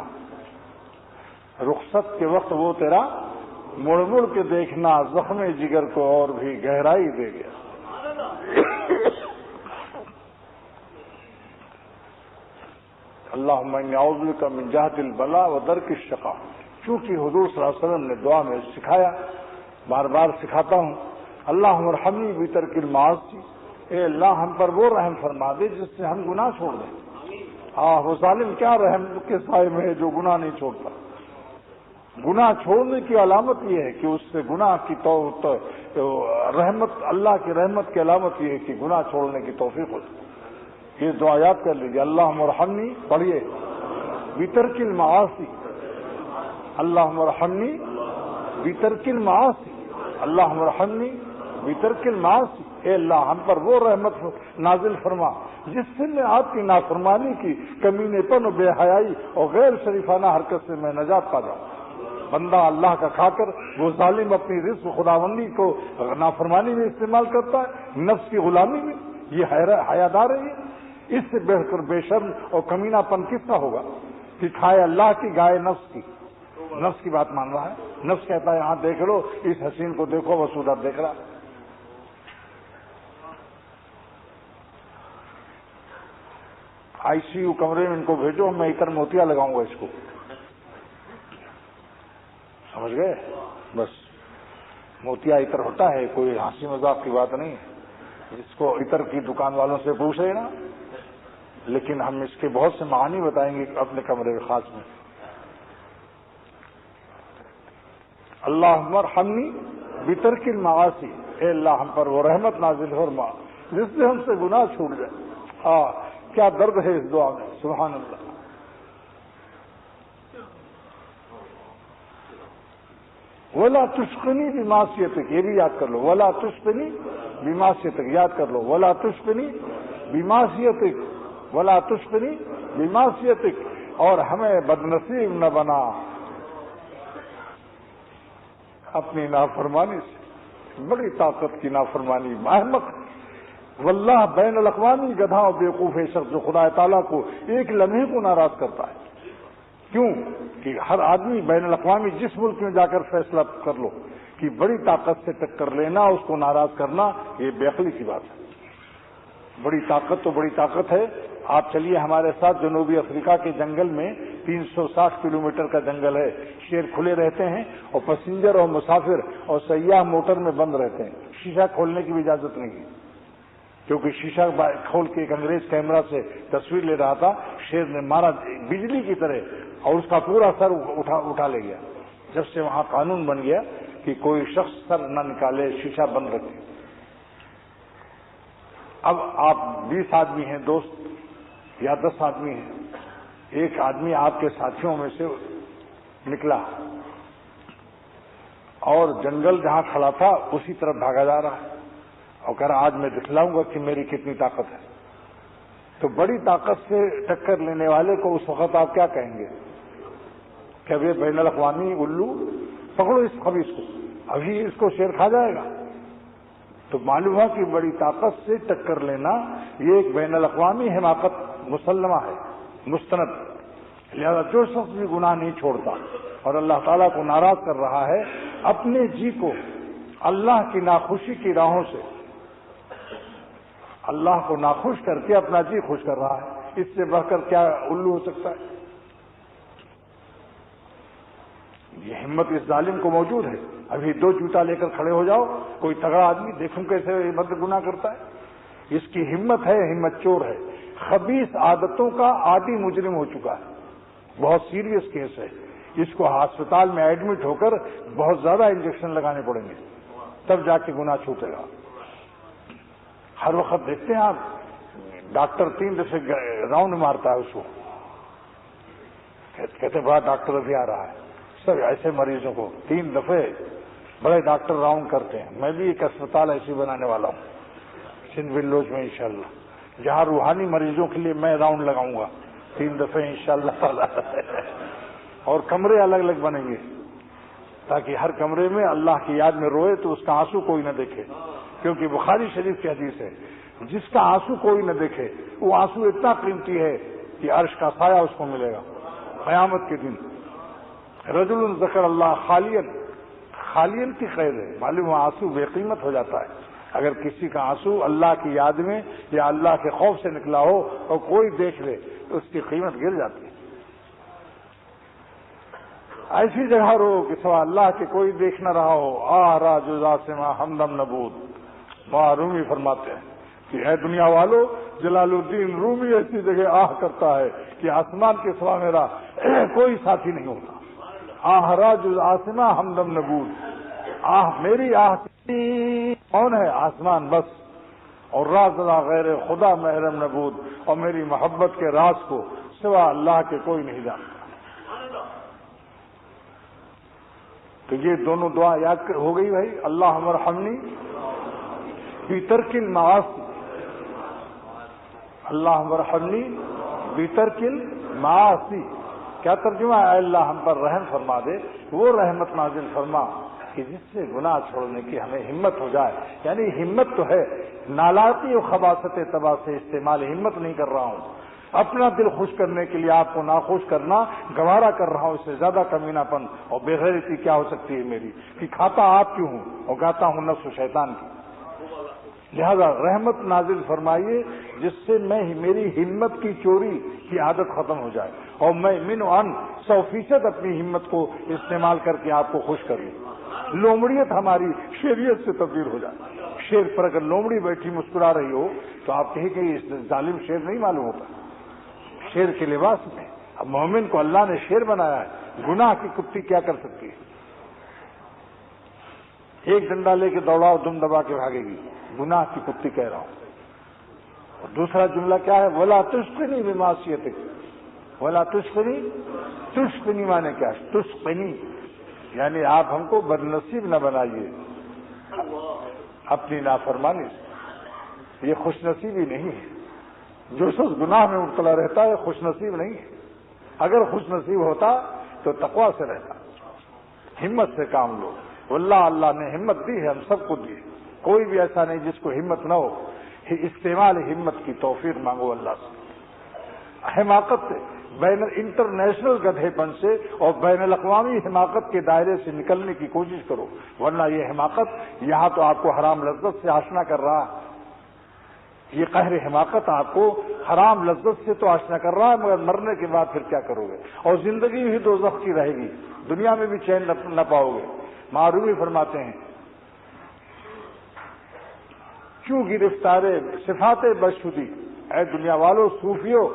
رخصت کے وقت وہ تیرا مڑ مڑ کے دیکھنا، زخم جگر کو اور بھی گہرائی دے گیا. اللہم انی اعوذ بک من جہد البلاء و درک الشقاء. چونکہ حضور صلی اللہ علیہ وسلم نے دعا میں سکھایا، بار بار سکھاتا ہوں. اللہم ارحمنی بترک المعاصی، اے اللہ ہم پر وہ رحم فرما دے جس سے ہم گناہ چھوڑ دیں. وہ ظالم کیا رحم کے سائے میں ہے جو گناہ نہیں چھوڑتا. گناہ چھوڑنے کی علامت یہ ہے کہ اس سے گناہ کی رحمت، اللہ کی رحمت کی علامت یہ ہے کہ گناہ چھوڑنے کی توفیق ہو. یہ دعا یاد کر لیجیے. اللہم ارحمنی، پڑھیے، بترک المعاصی. اللہم ارحمنی بترک المعاصی، اللہم ارحمنی بترک المعاصی. اے اللہ ہم پر وہ رحمت نازل فرما جس سے میں آپ کی نافرمانی کی، کمینے پن و بے حیائی اور غیر شریفانہ حرکت سے میں نجات پا جاؤں. بندہ اللہ کا کھا کر وہ ظالم اپنی رزق خداوندی کو نافرمانی میں استعمال کرتا ہے، نفس کی غلامی میں. یہ حیادار ہے. اس سے بڑھ کر بے شرم اور کمینہ پن کس کا ہوگا کہ کھائے اللہ کی، گائے نفس کی. نفس کی بات مان رہا ہے. نفس کہتا ہے یہاں دیکھ لو، اس حسین کو دیکھو، وہ ادھر دیکھ رہا. ICU کمرے میں ان کو بھیجو، میں اتر موتیا لگاؤں گا اس کو. سمجھ گئے؟ بس موتیا اتر ہوتا ہے، کوئی ہنسی مذاق کی بات نہیں ہے. اس کو اتر کی دکان والوں سے پوچھ لینا. لیکن ہم اس کے بہت سے معانی بتائیں گے اپنے کمرے میں خاص میں. اللہم ارحمنی بترک المعاصی، اے اللہ ہم پر وہ رحمت نازل فرما جس سے ہم سے گناہ چھوٹ جائے. کیا درد ہے اس دعا میں، سبحان اللہ. ولا تشقنی بمعصیتک، یہ بھی یاد کر لو. ولا تشقنی بمعصیتک، یاد کر لو. ولا تشقنی بمعصیتک، ولا تشقنی بمعصیتک، اور ہمیں بدنصیب نہ بنا اپنی نافرمانی سے. بڑی طاقت کی نافرمانی، احمق. واللہ بین الاقوامی گدھا اور بیوقوف شخص جو خدا تعالیٰ کو ایک لمحے کو ناراض کرتا ہے. کیوں کہ ہر آدمی بین الاقوامی جس ملک میں جا کر فیصلہ کر لو کہ بڑی طاقت سے ٹکر لینا، اس کو ناراض کرنا، یہ بے عقلی کی بات ہے. بڑی طاقت تو بڑی طاقت ہے. آپ چلیے ہمارے ساتھ جنوبی افریقہ کے جنگل میں، 360 کلومیٹر کا جنگل ہے. شیر کھلے رہتے ہیں اور پیسنجر اور مسافر اور سیاح موٹر میں بند رہتے ہیں. شیشہ کھولنے کی بھی اجازت نہیں ہے، کیونکہ شیشہ کھول کے ایک انگریز کیمرہ سے تصویر لے رہا تھا. شیر نے مارا بجلی کی طرح اور اس کا پورا سر اٹھا لے گیا. جب سے وہاں قانون بن گیا کہ کوئی شخص سر نہ نکالے، شیشہ بند رکھے. اب آپ 20 آدمی ہیں دوست یا 10 آدمی ہیں، ایک آدمی آپ کے ساتھیوں میں سے نکلا اور جنگل جہاں کھڑا تھا اسی طرف بھاگا جا رہا ہے اور کہہ رہا آج میں دکھلاؤں گا کہ میری کتنی طاقت ہے. تو بڑی طاقت سے ٹکر لینے والے کو اس وقت آپ کیا کہیں گے کہ اب یہ بین الاقوامی الو پکڑو اس خبیث کو، ابھی اس کو شیر کھا جائے گا. تو معلوم ہوا کہ بڑی طاقت سے ٹکر لینا یہ ایک بین الاقوامی حماقت مسلمہ ہے، مستند. لہذا جو شخص بھی گناہ نہیں چھوڑتا اور اللہ تعالیٰ کو ناراض کر رہا ہے، اپنے جی کو اللہ کی ناخوشی کی راہوں سے اللہ کو ناخوش کر کے اپنا جی خوش کر رہا ہے، اس سے بڑھ کر کیا الو ہو سکتا ہے؟ یہ ہمت اس ظالم کو موجود ہے. ابھی 2 جوتا لے کر کھڑے ہو جاؤ، کوئی تگڑا آدمی دیکھوں کیسے مد گناہ کرتا ہے. اس کی ہمت ہے، ہمت چور ہے، خبیث عادتوں کا عادی مجرم ہو چکا ہے. بہت سیریس کیس ہے. اس کو ہسپتال میں ایڈمٹ ہو کر بہت زیادہ انجیکشن لگانے پڑیں گے، تب جا کے گناہ چھوٹے گا. ہر وقت دیکھتے ہیں آپ ڈاکٹر 3 دفعے راؤنڈ مارتا ہے اس کو، کہتے بڑا ڈاکٹر ابھی آ رہا ہے. سب ایسے مریضوں کو 3 دفعے بڑے ڈاکٹر راؤنڈ کرتے ہیں. میں بھی ایک اسپتال ایسی بنانے والا ہوں سندھ ویلوز میں انشاءاللہ، جہاں روحانی مریضوں کے لیے میں راؤنڈ لگاؤں گا 3 دفعے انشاءاللہ تعالی. اور کمرے الگ الگ بنیں گے تاکہ ہر کمرے میں اللہ کی یاد میں روئے تو اس کا آنسو کوئی نہ دیکھے. کیونکہ بخاری شریف کی حدیث ہے جس کا آنسو کوئی نہ دیکھے وہ آنسو اتنا قیمتی ہے کہ عرش کا سایہ اس کو ملے گا قیامت کے دن. رجل ذکر اللہ خالین کی خیر ہے. معلوم آنسو بے قیمت ہو جاتا ہے. اگر کسی کا آنسو اللہ کی یاد میں یا اللہ کے خوف سے نکلا ہو اور کوئی دیکھ لے تو اس کی قیمت گر جاتی ہے. ایسی جگہ رہو کہ سوا اللہ کے کوئی دیکھ نہ رہا ہو. آرا جزا سے ہمدم نبود. رومی فرماتے ہیں کہ اے دنیا والو، جلال الدین رومی ایسی جگہ آہ کرتا ہے کہ آسمان کے سوا میرا کوئی ساتھی نہیں ہوتا. آہ راج آسما ہمدم نبود. آہ میری آہ کون ہے؟ آسمان بس. اور راز غیر خدا محرم نبود. اور میری محبت کے راز کو سوا اللہ کے کوئی نہیں جانتا. تو یہ دونوں دعا یاد ہو گئی بھائی. اللہ مرحمنی فی ترک المعاصی. اللہ مرحمنی فی ترک المعاصی. کیا ترجمہ ہے؟ اے اللہ ہم پر رحم فرما دے، وہ رحمت نازل فرما کہ جس سے گناہ چھوڑنے کی ہمیں ہمت ہو جائے. یعنی ہمت تو ہے، نالاتی و خباثت تباہ سے استعمال ہمت نہیں کر رہا ہوں. اپنا دل خوش کرنے کے لیے آپ کو ناخوش کرنا گوارا کر رہا ہوں. اس سے زیادہ کمینہ پن اور بے غیرتی کیا ہو سکتی ہے میری کہ کھاتا آپ کیوں ہوں اور گاتا ہوں نفس و شیطان کی. لہذا رحمت نازل فرمائیے جس سے میری ہمت کی چوری کی عادت ختم ہو جائے اور میں من و ان 100% اپنی ہمت کو استعمال کر کے آپ کو خوش کر لوں. لومڑیت ہماری شیریت سے تبدیل ہو جائے. شیر پر اگر لومڑی بیٹھی مسکرا رہی ہو تو آپ کہیں کہ اس ظالم شیر نہیں معلوم ہوتا. شیر کے لباس میں اب مومن کو اللہ نے شیر بنایا ہے. گناہ کی کتی کیا کر سکتی ہے؟ ایک ڈنڈا لے کے دوڑاؤ دم دبا کے بھاگے گی. گناہ کی کتی کہہ رہا ہوں. اور دوسرا جملہ کیا ہے؟ ولا تشقنی بمعصیتک. ولا تشقنی، تشقنی مانے کیا؟ تشقنی یعنی آپ ہم کو بدنصیب نہ بنائیے اپنی نافرمانی سے. یہ خوش نصیبی نہیں ہے. جو شخص گناہ میں مبتلا رہتا ہے خوش نصیب نہیں ہے. اگر خوش نصیب ہوتا تو تقویٰ سے رہتا. ہمت سے کام لو. واللہ اللہ نے ہمت دی ہے، ہم سب کو دی ہے. کوئی بھی ایسا نہیں جس کو ہمت نہ ہو. استعمال ہمت کی توفیق مانگو اللہ سے. حماقت سے، بین انٹرنیشنل گدھے پن سے اور بین الاقوامی حماقت کے دائرے سے نکلنے کی کوشش کرو، ورنہ یہ حماقت یہاں تو آپ کو حرام لذت سے آشنا کر رہا ہے. یہ قہر حماقت آپ کو حرام لذت سے تو آشنا کر رہا ہے، مگر مرنے کے بعد پھر کیا کرو گے؟ اور زندگی بھی دوزخ کی رہے گی، دنیا میں بھی چین نہ پاؤ گے. معروی فرماتے ہیں کیوں گرفتارے صفات بدشدی. اے دنیا والو، صوفیو،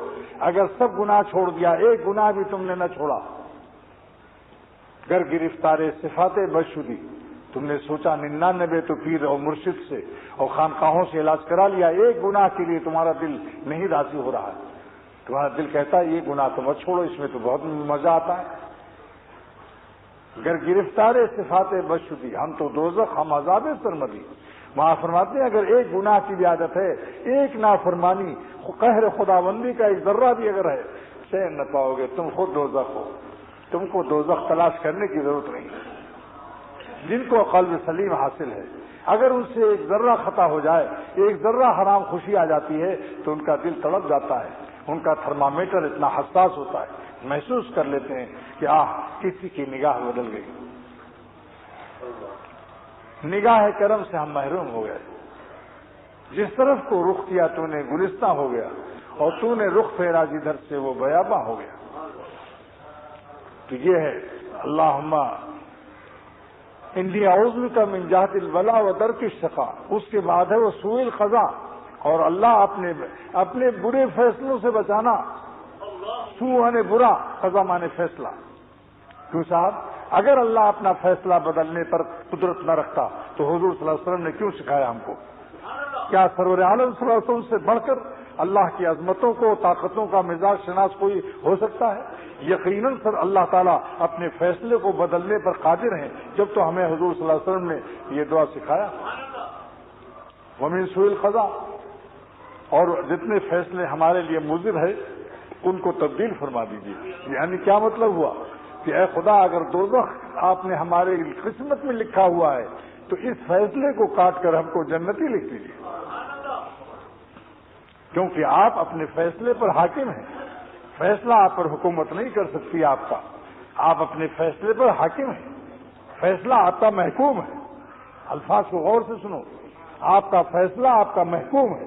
اگر سب گناہ چھوڑ دیا ایک گناہ بھی تم نے نہ چھوڑا. گر گرفتارے صفات بدشدی، تم نے سوچا 99 تو پیر اور مرشد سے اور خانقاہوں سے علاج کرا لیا، ایک گناہ کے لیے تمہارا دل نہیں راضی ہو رہا ہے. تمہارا دل کہتا ہے یہ گناہ تو مت چھوڑو، اس میں تو بہت مزہ آتا ہے. گر گرفتار صفات بدشدی، ہم تو دوزخ، ہم عذاب سرمدی. وہاں فرماتے ہیں اگر ایک گناہ کی بھی عادت ہے، ایک نافرمانی، قہر خداوندی کا ایک ذرہ بھی اگر ہے، سہن نہ پاؤ گے، تم خود دوزخ ہو، تم کو دوزخ تلاش کرنے کی ضرورت نہیں۔ جن کو قلب سلیم حاصل ہے، اگر ان سے ایک ذرہ خطا ہو جائے، ایک ذرہ حرام خوشی آ جاتی ہے تو ان کا دل تڑپ جاتا ہے، ان کا تھرمامیٹر اتنا حساس ہوتا ہے، محسوس کر لیتے ہیں کہ کسی کی نگاہ بدل گئی، نگاہ کرم سے ہم محروم ہو گئے، جس طرف کو رخ کیا تو نے گلستہ ہو گیا، اور تو نے رخ پھیرا جدھر سے وہ بیاباں ہو گیا۔ تو یہ ہے اللہم انی اعوذ بک من جہد البلاء و درک الشقاء، اس کے بعد ہے وہ سوء القضاء، اور اللہ اپنے برے فیصلوں سے بچانا۔ سوء مانے برا، قضا مانے فیصلہ۔ کیوں صاحب؟ اگر اللہ اپنا فیصلہ بدلنے پر قدرت نہ رکھتا تو حضور صلی اللہ علیہ وسلم نے کیوں سکھایا ہم کو؟ کیا سرور عالم صلی اللہ علیہ وسلم سے بڑھ کر اللہ کی عظمتوں کو، طاقتوں کا مزاج شناس کوئی ہو سکتا ہے؟ یقیناً سر اللہ تعالیٰ اپنے فیصلے کو بدلنے پر قادر ہیں، جب تو ہمیں حضور صلی اللہ علیہ وسلم نے یہ دعا سکھایا، ومن سوء القضاء، اور جتنے فیصلے ہمارے لیے مضر ہے ان کو تبدیل فرما دیجیے۔ یعنی کیا مطلب ہوا کہ اے خدا اگر دوزخ آپ نے ہمارے قسمت میں لکھا ہوا ہے تو اس فیصلے کو کاٹ کر ہم کو جنتی لکھ دیجیے، کیونکہ آپ اپنے فیصلے پر حاکم ہیں، فیصلہ آپ پر حکومت نہیں کر سکتی آپ کا، آپ اپنے فیصلے پر حاکم ہیں، فیصلہ آپ کا محکوم ہے۔ الفاظ کو غور سے سنو، آپ کا فیصلہ آپ کا محکوم ہے۔